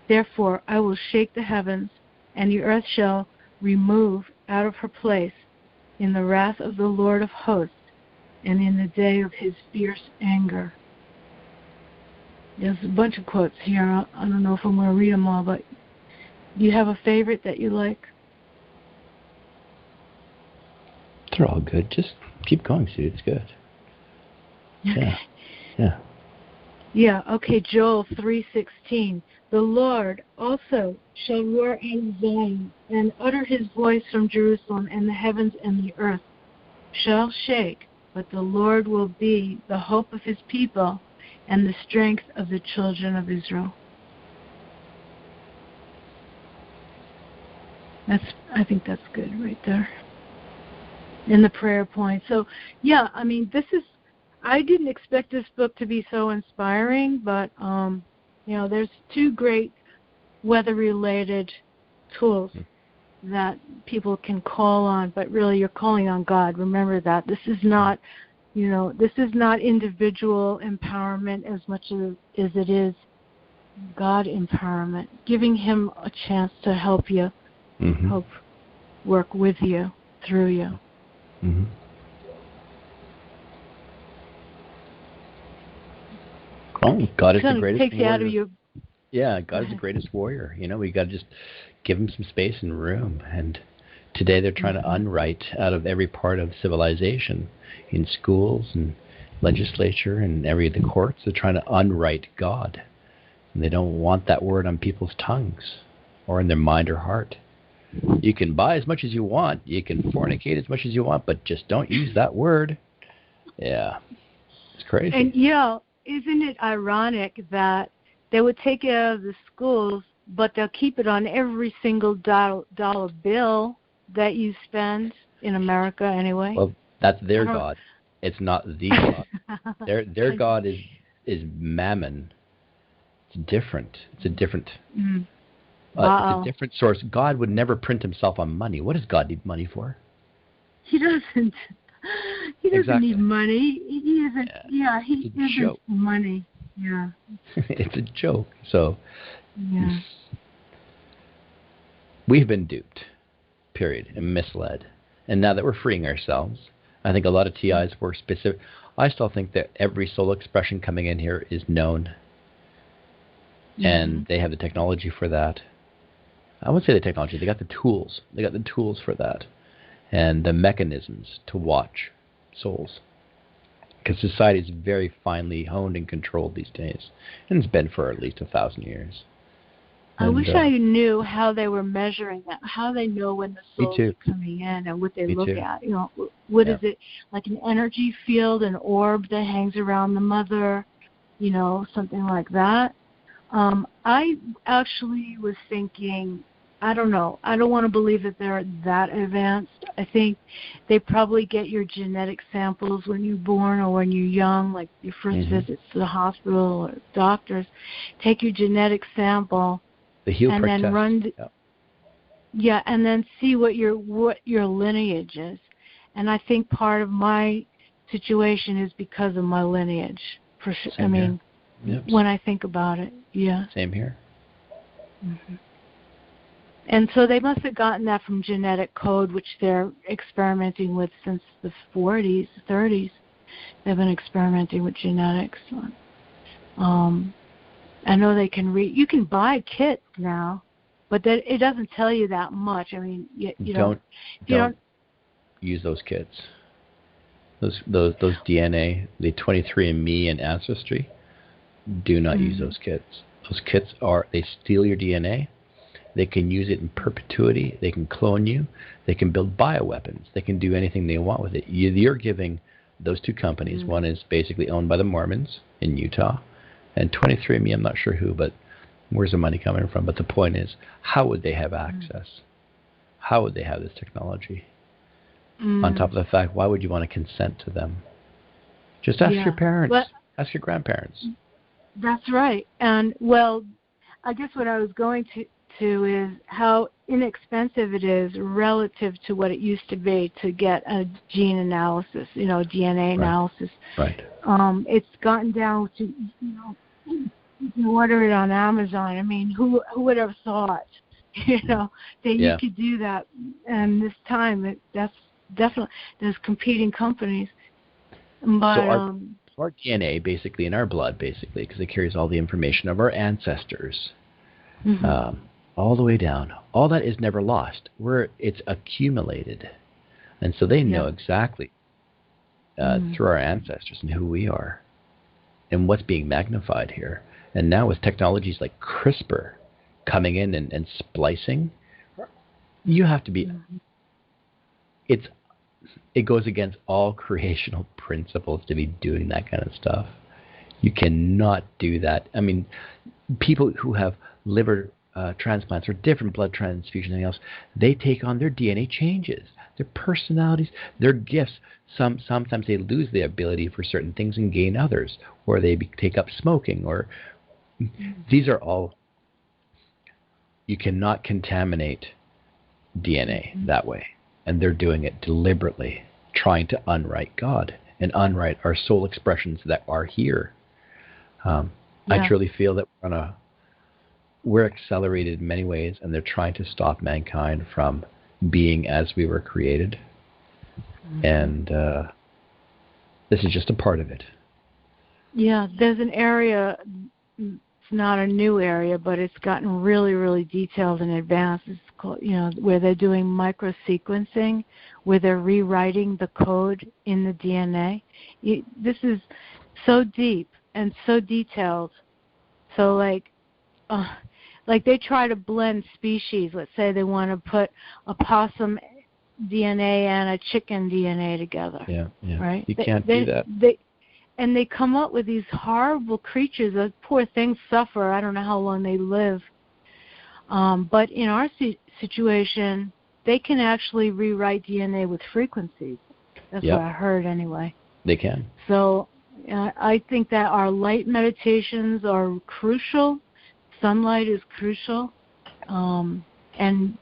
therefore I will shake the heavens, and the earth shall remove out of her place in the wrath of the Lord of hosts and in the day of His fierce anger. There's a bunch of quotes here. I don't know if I'm going to read them all, but do you have a favorite that you like? are all good. Just keep going, Sue. It's good. Yeah. Yeah. Yeah, okay, Joel 3:16. The Lord also shall roar out of Zion and utter his voice from Jerusalem, and the heavens and the earth shall shake, but the Lord will be the hope of his people and the strength of the children of Israel. I think that's good right there in the prayer point. So, yeah, I mean, I didn't expect this book to be so inspiring, but, there's two great weather-related tools that people can call on, but really you're calling on God. Remember that. This is not individual empowerment as much as it is God empowerment, giving him a chance to help you, help work with you, through you. Mm-hmm. Oh, God is the greatest takes you warrior. out of your... Yeah, God is the greatest warrior. We got to just give him some space and room. And today they're trying to unwrite out of every part of civilization, in schools and legislature and the courts. They're trying to unwrite God. And they don't want that word on people's tongues or in their mind or heart. You can buy as much as you want. You can fornicate as much as you want, but just don't use that word. Yeah, it's crazy. And, isn't it ironic that they would take it out of the schools, but they'll keep it on every single dollar bill that you spend in America anyway? Well, that's their God. It's not the God. Their God is mammon. It's different. It's a different... it's a different source. God would never print himself on money. What does God need money for? He doesn't. He doesn't need money. He isn't. Yeah, he isn't money. Yeah. It's a joke. So we've been duped, period, and misled. And now that we're freeing ourselves, I think a lot of TIs were specific. I still think that every soul expression coming in here is known, and they have the technology for that. I wouldn't say the technology. They got the tools. They got the tools for that, and the mechanisms to watch souls. Because society is very finely honed and controlled these days, and it's been for at least 1,000 years. I wish I knew how they were measuring that, how they know when the souls are coming in and what they look at. What is it, like an energy field, an orb that hangs around the mother, something like that. I actually was thinking, I don't know. I don't want to believe that they're that advanced. I think they probably get your genetic samples when you're born or when you're young, like your first visits to the hospital or doctors. Take your genetic sample and then run, and then see what your lineage is. And I think part of my situation is because of my lineage. For sure. I mean, when I think about it, Same here. Mm-hmm. And so they must have gotten that from genetic code, which they're experimenting with since the 40s, 30s. They've been experimenting with genetics. I know they can read. You can buy kits now, but it doesn't tell you that much. I mean, you don't use those kits. Those DNA, the 23andMe and Ancestry. Do not use those kits. Those kits they steal your DNA. They can use it in perpetuity. They can clone you. They can build bioweapons. They can do anything they want with it. You're giving those two companies. One is basically owned by the Mormons in Utah, and 23andMe, I'm not sure who, but where's the money coming from? But the point is, how would they have access? How would they have this technology? On top of the fact, why would you want to consent to them? Just ask your parents. Ask your grandparents. That's right. And, well, I guess what I was going to is how inexpensive it is relative to what it used to be to get a gene analysis, DNA analysis. Right. It's gotten down to, you can order it on Amazon. I mean, who would have thought, that you could do that? And this time, that's definitely, there's competing companies. But, so our DNA, basically, in our blood, basically, because it carries all the information of our ancestors, all the way down. All that is never lost. It's accumulated. And so they know Yeah. exactly through our ancestors and who we are and what's being magnified here. And now with technologies like CRISPR coming in and splicing, you have to be, it goes against all creational principles to be doing that kind of stuff. You cannot do that. I mean, people who have liver transplants or different blood transfusions and anything else, they take on their DNA changes, their personalities, their gifts. Sometimes they lose the ability for certain things and gain others, or they take up smoking, or these are all, you cannot contaminate DNA that way. And they're doing it deliberately, trying to unwrite God and unwrite our soul expressions that are here. I truly feel that we're accelerated in many ways, and they're trying to stop mankind from being as we were created. And this is just a part of it. Yeah, there's an area, it's not a new area, but it's gotten really, really detailed and advanced. It's called, where they're doing microsequencing, where they're rewriting the code in the DNA. This is so deep and so detailed. So like they try to blend species. Let's say they want to put a possum DNA and a chicken DNA together. Yeah. Right? You can't do that. And they come up with these horrible creatures. Those poor things suffer. I don't know how long they live. But in our situation, they can actually rewrite DNA with frequencies. That's what I heard anyway. They can. So I think that our light meditations are crucial. Sunlight is crucial. And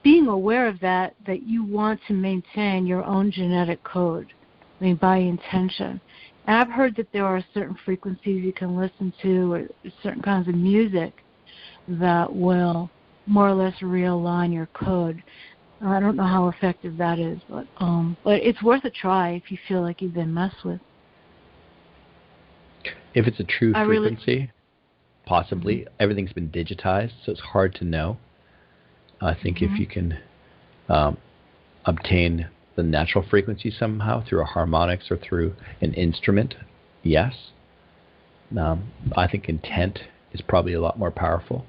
being aware of that you want to maintain your own genetic code, by intention. And I've heard that there are certain frequencies you can listen to, or certain kinds of music that will more or less realign your code. I don't know how effective that is, but it's worth a try if you feel like you've been messed with. If it's a true frequency, possibly. Everything's been digitized, so it's hard to know. I think if you can obtain the natural frequency somehow through a harmonics or through an instrument, yes. I think intent is probably a lot more powerful.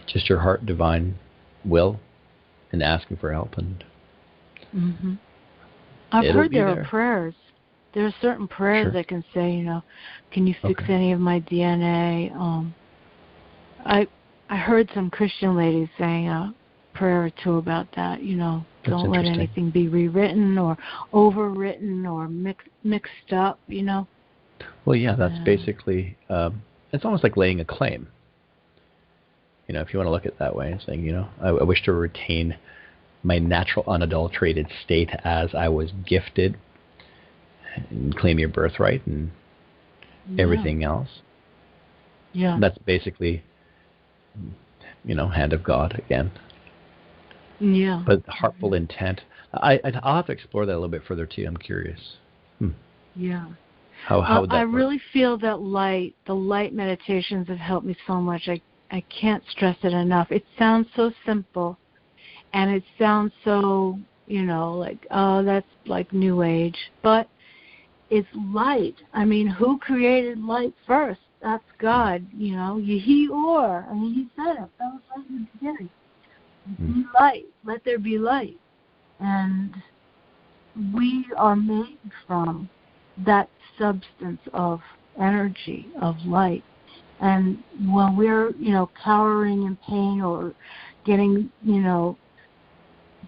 Just your heart, divine will, and asking for help. And I've heard there are prayers. There are certain prayers that can say, can you fix any of my DNA? I heard some Christian ladies saying a prayer or two about that. Don't let anything be rewritten or overwritten or mixed up. Well, yeah, that's basically. It's almost like laying a claim. If you want to look at it that way, and saying, I wish to retain my natural, unadulterated state as I was gifted, and claim your birthright and everything else. Yeah. That's basically, hand of God again. Yeah. But heartful intent. I'll have to explore that a little bit further too. I'm curious. Yeah. How would that I work? really feel that the light meditations have helped me so much. I can't stress it enough. It sounds so simple, and it sounds so, like, oh, that's like New Age. But it's light. Who created light first? That's God, He or. He said it. That was right in the beginning. Be light. Let there be light. And we are made from that substance of energy, of light. And when we're, cowering in pain or getting,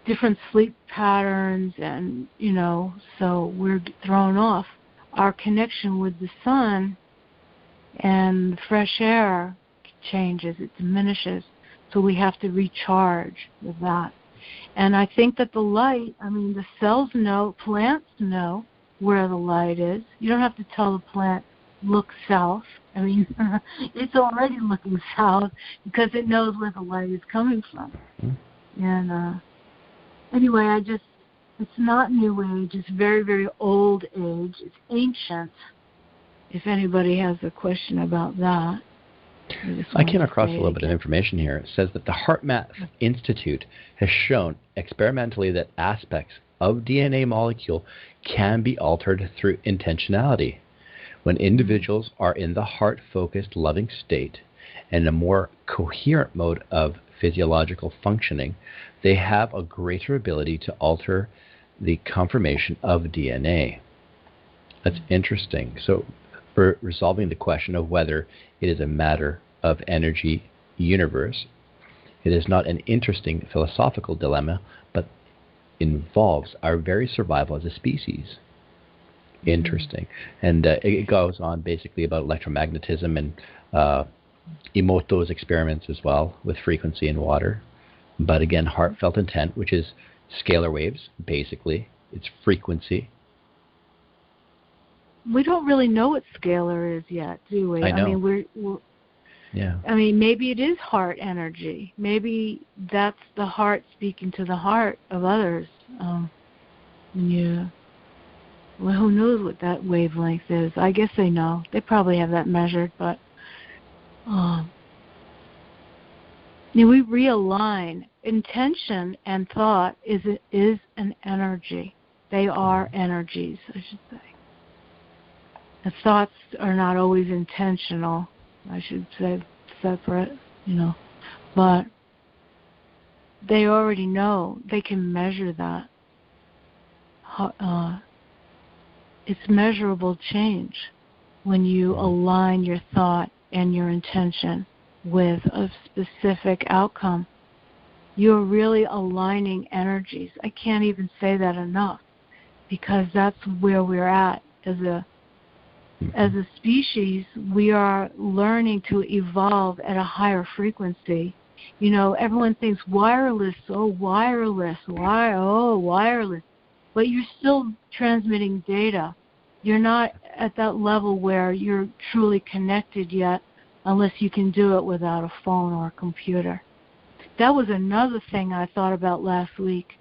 different sleep patterns and, so we're thrown off, our connection with the sun and the fresh air changes, it diminishes. So we have to recharge with that. And I think that the light, the cells know, plants know where the light is. You don't have to tell the plant, look south. It's already looking south because it knows where the light is coming from. And anyway, it's not New Age. It's very, very old age. It's ancient, if anybody has a question about that. I came across a little bit of information here. It says that the HeartMath Institute has shown experimentally that aspects of DNA molecule can be altered through intentionality. When individuals are in the heart-focused, loving state and a more coherent mode of physiological functioning, they have a greater ability to alter the conformation of DNA. That's interesting. So for resolving the question of whether it is a matter of energy universe, it is not an interesting philosophical dilemma, but involves our very survival as a species. Interesting. And it goes on basically about electromagnetism and Emoto's experiments as well with frequency and water. But again, heartfelt intent, which is scalar waves, basically. It's frequency. We don't really know what scalar is yet, do we? I know. I mean, we're yeah. I mean, maybe it is heart energy. Maybe that's the heart speaking to the heart of others. Yeah. Well, who knows what that wavelength is? I guess they know. They probably have that measured, but we realign. Intention and thought is an energy. They are energies, I should say. The thoughts are not always intentional. I should say separate, but they already know. They can measure that. It's measurable change when you align your thought and your intention with a specific outcome. You're really aligning energies. I can't even say that enough, because that's where we're at as a species. We are learning to evolve at a higher frequency. Everyone thinks wireless, wireless, wireless. But you're still transmitting data. You're not at that level where you're truly connected yet, unless you can do it without a phone or a computer. That was another thing I thought about last week,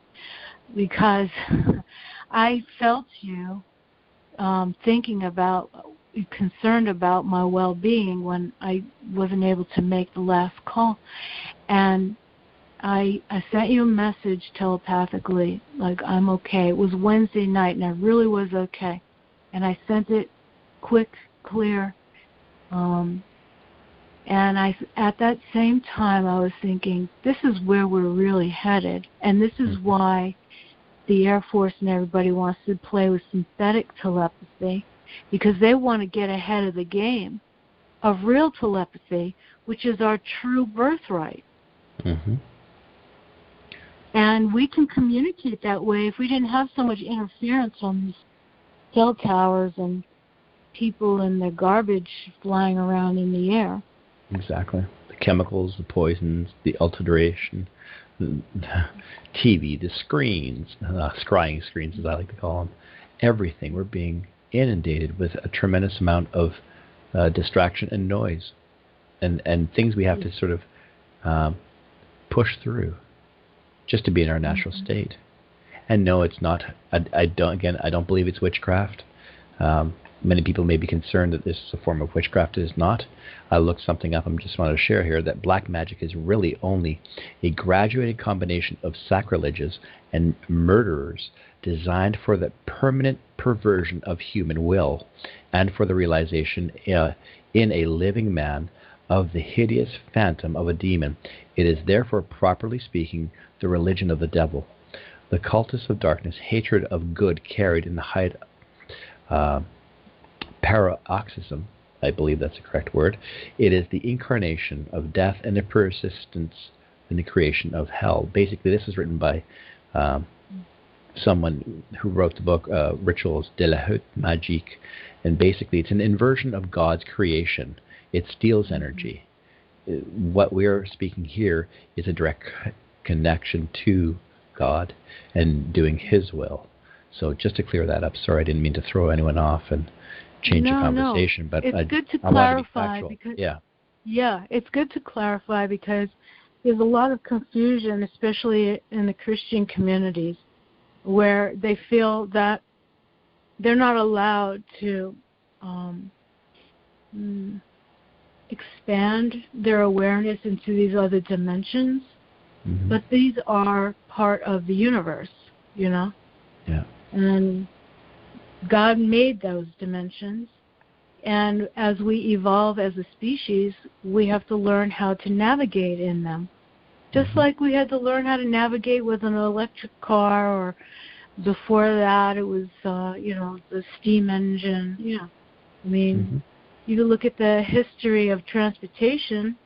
because I felt you concerned about my well-being when I wasn't able to make the last call. And I sent you a message telepathically, like, I'm okay. It was Wednesday night, and I really was okay. And I sent it quick, clear. And at that same time, I was thinking, this is where we're really headed. And this is why the Air Force and everybody wants to play with synthetic telepathy, because they want to get ahead of the game of real telepathy, which is our true birthright. Mm-hmm. And we can communicate that way if we didn't have so much interference on these cell towers and people and their garbage flying around in the air. Exactly. The chemicals, the poisons, the alteration, the TV, the screens, scrying screens as I like to call them, everything. We're being inundated with a tremendous amount of distraction and noise and things we have to sort of push through just to be in our natural state. And no, it's not. I don't believe it's witchcraft. Many people may be concerned that this is a form of witchcraft. It is not. I looked something up. I just wanted to share here that black magic is really only a graduated combination of sacrileges and murderers designed for the permanent perversion of human will and for the realization in a living man of the hideous phantom of a demon. It is therefore, properly speaking, the religion of the devil. The cultists of darkness, hatred of good carried in the height paroxysm, I believe that's the correct word. It is the incarnation of death and the persistence in the creation of hell. Basically, this is written by someone who wrote the book Rituals de la Haute Magique, and basically it's an inversion of God's creation. It steals energy. What we're speaking here is a direct connection to God and doing His will. So just to clear that up, sorry, I didn't mean to throw anyone off and change the conversation, but it's good to I clarify to be because it's good to clarify because there's a lot of confusion, especially in the Christian communities, where they feel that they're not allowed to expand their awareness into these other dimensions, but these are part of the universe, you know? Yeah. And God made those dimensions. And as we evolve as a species, we have to learn how to navigate in them. Just like we had to learn how to navigate with an electric car, or before that it was, the steam engine. Yeah. I mean, you look at the history of transportation,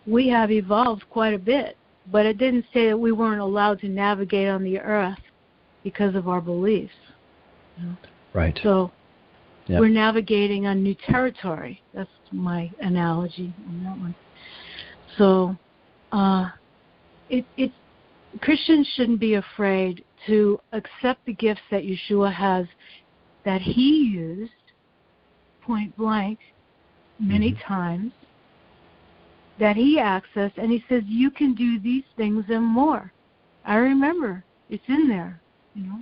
we have evolved quite a bit. But it didn't say that we weren't allowed to navigate on the earth because of our beliefs. You know? Right. So we're navigating on new territory. That's my analogy on that one. So Christians shouldn't be afraid to accept the gifts that Yeshua has, that he used point blank many times, that he accessed, and he says, you can do these things and more. I remember. It's in there. You know,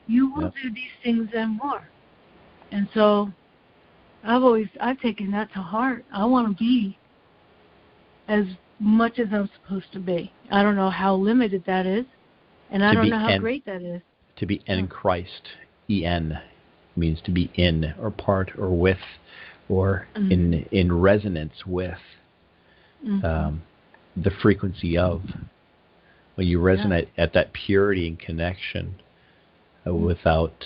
you will do these things and more. And so I've taken that to heart. I want to be as much as I'm supposed to be. I don't know how limited that is, and I don't know how great that is. To be in Christ, En, means to be in or part or with or in resonance with the frequency of. When you resonate at that purity and connection without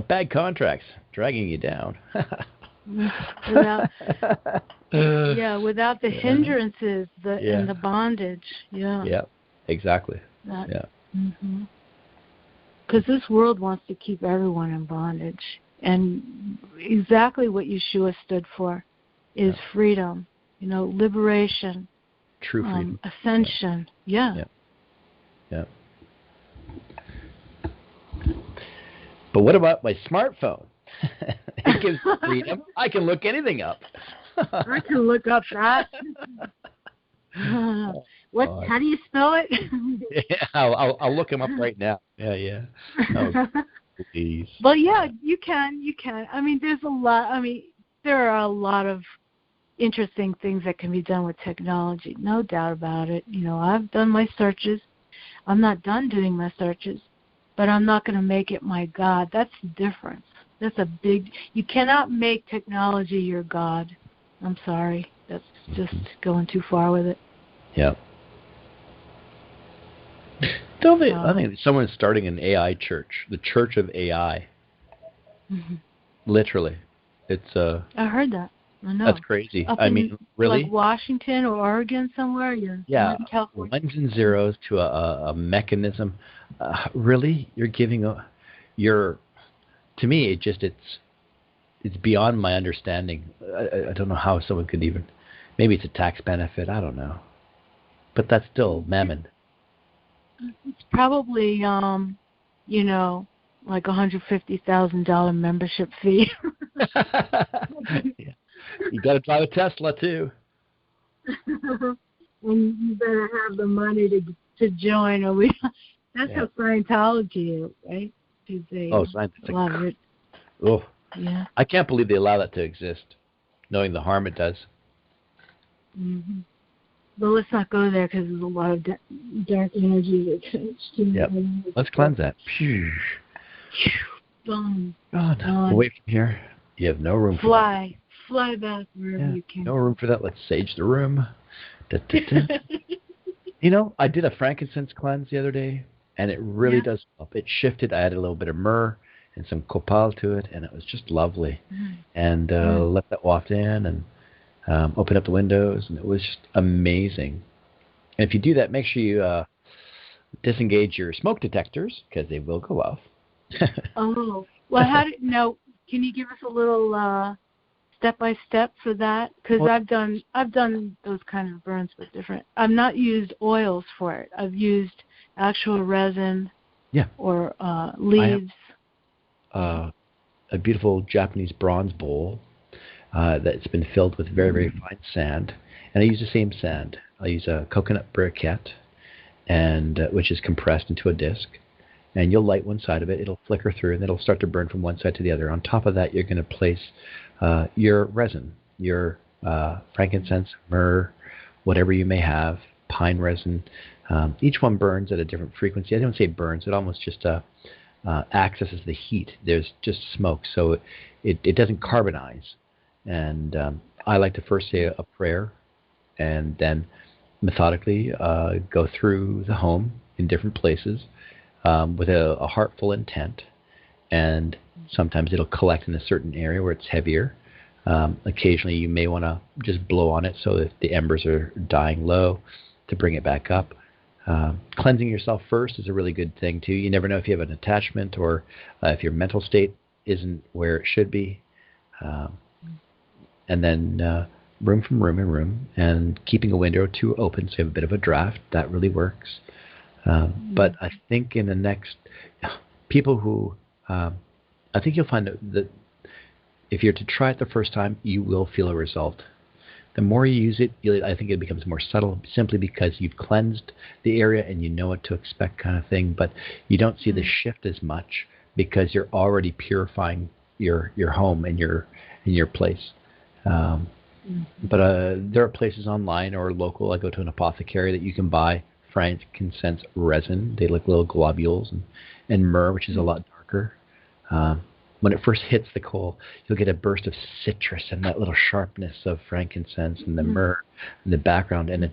bad contracts dragging you down. without the hindrances and the bondage. Yeah, exactly. Because this world wants to keep everyone in bondage, and exactly what Yeshua stood for is freedom, liberation, true freedom, ascension. Yeah. But what about my smartphone? It gives freedom. I can look anything up. I can look up that. How do you spell it? I'll look him up right now. Yeah. Oh, please. Well, yeah, you can. I mean, there are a lot of interesting things that can be done with technology. No doubt about it. I've done my searches. I'm not done doing my searches, but I'm not going to make it my God. That's the difference. You cannot make technology your God. I'm sorry. That's just going too far with it. Yeah. I think someone's starting an AI church, the Church of AI. Literally. It's I heard that. I know. That's crazy. Really? Like Washington or Oregon somewhere? Yeah. California. Ones and zeros to a mechanism. Really? You're giving to me, it's beyond my understanding. I don't know how someone could even, maybe it's a tax benefit, I don't know. But that's still mammon. It's probably, like $150,000 membership fee. You got to drive a Tesla too. And you better have the money to join. That's how Scientology is, right? Scientology. Yeah. I can't believe they allow that to exist, knowing the harm it does. But let's not go there because there's a lot of dark energy. Let's cleanse that. Boom. Away from here. You have no room for that. Fly back wherever you can. No room for that. Let's sage the room. I did a frankincense cleanse the other day, and it really does help. It shifted. I added a little bit of myrrh and some copal to it, and it was just lovely. And let that waft in and open up the windows, and it was just amazing. And if you do that, make sure you disengage your smoke detectors, because they will go off. Well, can you give us a little step-by-step for that? Because I've done those kind of burns, but different. I've not used oils for it. I've used actual resin or leaves. A beautiful Japanese bronze bowl that's been filled with very, very fine sand. And I use the same sand. I use a coconut briquette, and which is compressed into a disc. and you'll light one side of it. It'll flicker through, and it'll start to burn from one side to the other. On top of that, you're going to place your resin, your frankincense, myrrh, whatever you may have, pine resin. Each one burns at a different frequency. I don't say burns. It almost just accesses the heat. There's just smoke, so it doesn't carbonize. And I like to first say a prayer and then methodically go through the home in different places with a heartful intent. And sometimes it'll collect in a certain area where it's heavier. Occasionally you may want to just blow on it so that the embers are dying low to bring it back up. Cleansing yourself first is a really good thing too. You never know if you have an attachment or if your mental state isn't where it should be. And then room from room in room, and keeping a window or two open so you have a bit of a draft. That really works. But I think in the next, people who, I think you'll find that if you're to try it the first time, you will feel a result. The more you use it, I think it becomes more subtle, simply because you've cleansed the area and you know what to expect, kind of thing. But you don't see the shift as much because you're already purifying your home and your place. But there are places online or local. I go to an apothecary that you can buy frankincense resin. They look little globules, and myrrh, which is a lot darker. When it first hits the coal, you'll get a burst of citrus and that little sharpness of frankincense and the myrrh in the background. And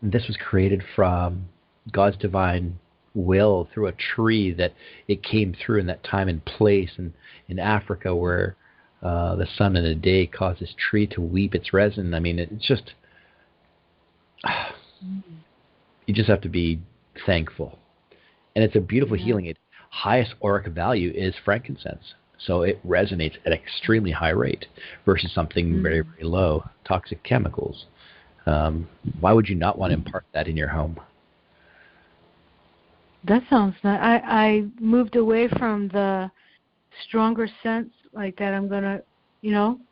this was created from God's divine will through a tree that it came through in that time and place in Africa where the sun in a day caused this tree to weep its resin. I mean, it's just, you just have to be thankful. And it's a beautiful healing. Its highest auric value is frankincense. So it resonates at an extremely high rate versus something very, very low, toxic chemicals. Why would you not want to impart that in your home? That sounds nice. I moved away from the stronger scents like that. I'm going to,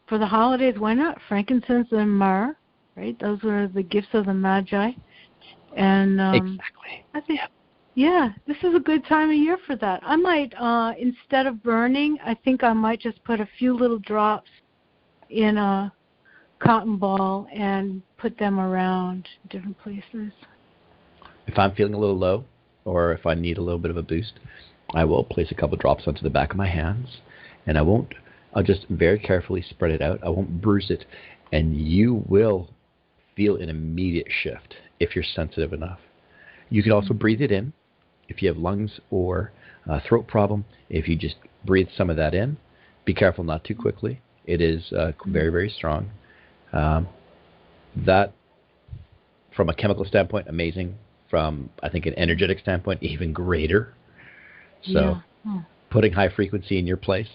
for the holidays, why not? Frankincense and myrrh, right? Those were the gifts of the Magi. And exactly. I think, this is a good time of year for that. I might, instead of burning, I think I might just put a few little drops in a cotton ball and put them around different places. If I'm feeling a little low or if I need a little bit of a boost, I will place a couple drops onto the back of my hands, and I'll just very carefully spread it out. I won't bruise it, and you will feel an immediate shift if you're sensitive enough. You can also breathe it in if you have lungs or a throat problem. If you just breathe some of that in, be careful not too quickly. It is very, very strong. That, from a chemical standpoint, amazing. From, I think, an energetic standpoint, even greater. So putting high frequency in your place,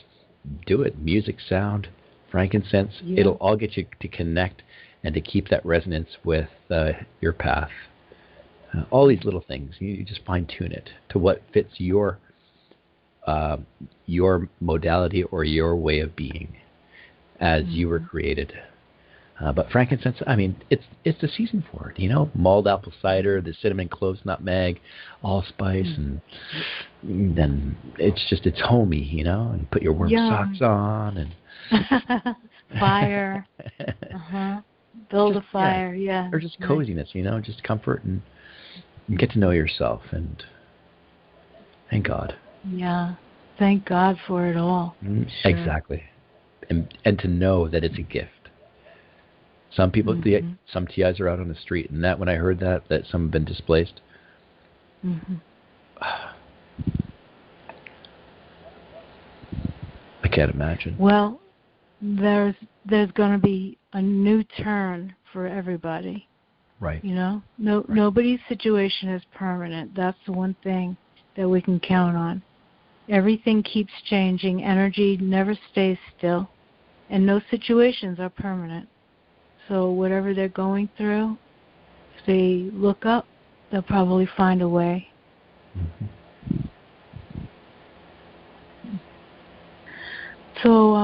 do it. Music, sound, frankincense, it'll all get you to connect and to keep that resonance with your path. All these little things, you just fine-tune it to what fits your modality or your way of being as you were created. But frankincense, I mean, it's the season for it, mulled apple cider, the cinnamon, cloves, nutmeg, allspice, and then it's homey, and put your warm socks on and fire, build a fire, or just coziness, just comfort and get to know yourself and thank God. Yeah, thank God for it all. Sure. Exactly, and to know that it's a gift. Some people, some TIs are out on the street, and that when I heard that some have been displaced, I can't imagine. Well, there's going to be a new turn for everybody. Right. Nobody's situation is permanent. That's the one thing that we can count on. Everything keeps changing. Energy never stays still, and no situations are permanent. So whatever they're going through, if they look up, they'll probably find a way. So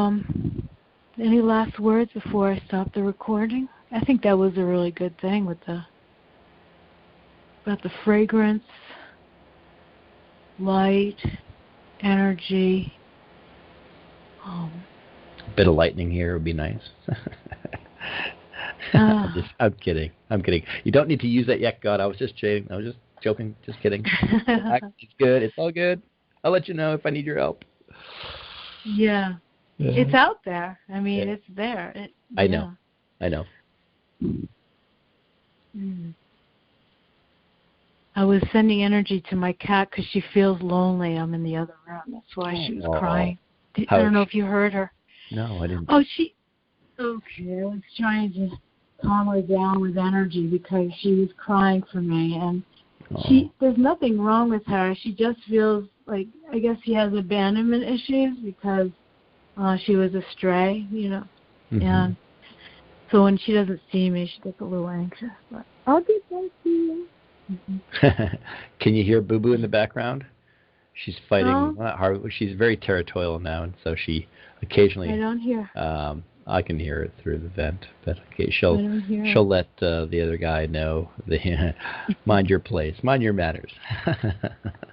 any last words before I stop the recording? I think that was a really good thing with about the fragrance, light, energy. A bit of lightning here would be nice. I'm kidding. You don't need to use that yet, God. I was just joking. Just kidding. It's good. It's all good. I'll let you know if I need your help. Yeah. It's out there. I mean, it's there. I know. I was sending energy to my cat because she feels lonely. I'm in the other room. That's why she was crying. I don't know if you heard her. No, I didn't. Okay. I was trying to calm her down with energy because she was crying for me. And there's nothing wrong with her. She just feels like, I guess she has abandonment issues because she was a stray, And so when she doesn't see me, she gets a little anxious. But I'll get back to you. Can you hear Boo Boo in the background? She's fighting hard. She's very territorial now, and so she occasionally. I don't hear. I can hear it through the vent, but okay, she'll let the other guy know. Mind your place, mind your manners.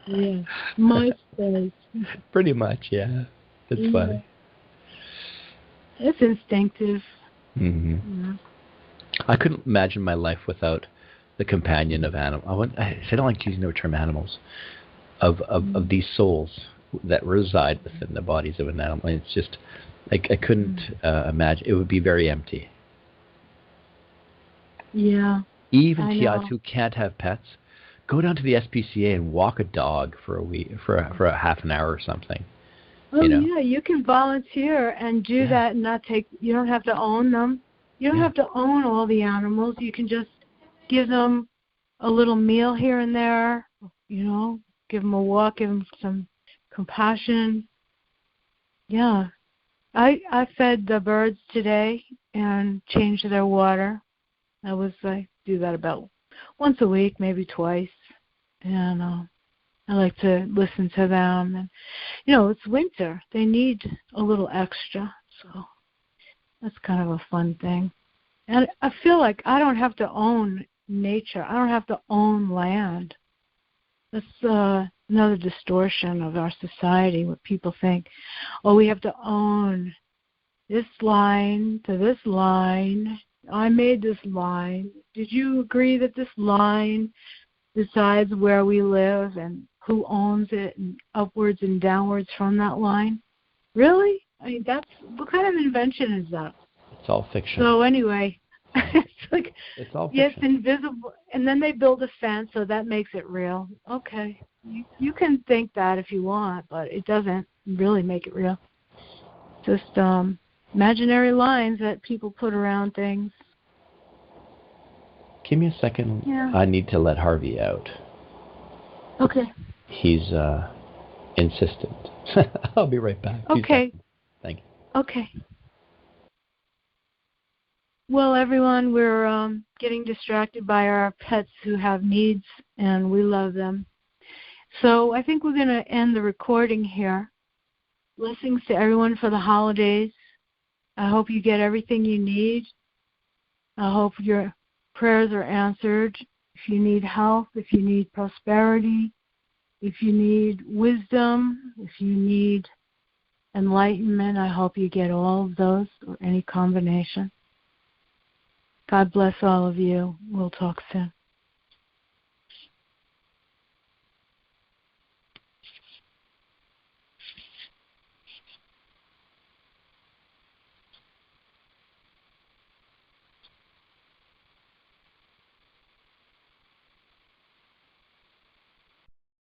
Yeah, my space. Pretty much, yeah. It's funny. It's instinctive. Mm-hmm. Yeah. I couldn't imagine my life without the companion of animals. I don't like using the term animals. Of these souls that reside within the bodies of an animal. And it's just, I couldn't imagine. It would be very empty. Yeah. Even TIs who can't have pets, go down to the SPCA and walk a dog for a week, for a half an hour or something. Oh, yeah, you can volunteer and do that and not take, you don't have to own them. You don't have to own all the animals. You can just give them a little meal here and there, give them a walk, give them some compassion. Yeah. I fed the birds today and changed their water. I do that about once a week, maybe twice. And I like to listen to them. And, it's winter. They need a little extra. So that's kind of a fun thing. And I feel like I don't have to own nature. I don't have to own land. That's another distortion of our society, what people think. Oh, we have to own this line to this line. I made this line. Did you agree that this line decides where we live and who owns it and upwards and downwards from that line? Really? I mean, what kind of invention is that? It's all fiction. So anyway, it's all fiction. It's invisible, and then they build a fence, so that makes it real. Okay, you can think that if you want, but it doesn't really make it real. Just imaginary lines that people put around things. Give me a second. Yeah. I need to let Harvey out. Okay. He's insistent. I'll be right back. Okay. Thank you. Okay. Well, everyone, we're getting distracted by our pets who have needs, and we love them. So I think we're going to end the recording here. Blessings to everyone for the holidays. I hope you get everything you need. I hope your prayers are answered. If you need health, if you need prosperity, if you need wisdom, if you need enlightenment, I hope you get all of those or any combination. God bless all of you. We'll talk soon.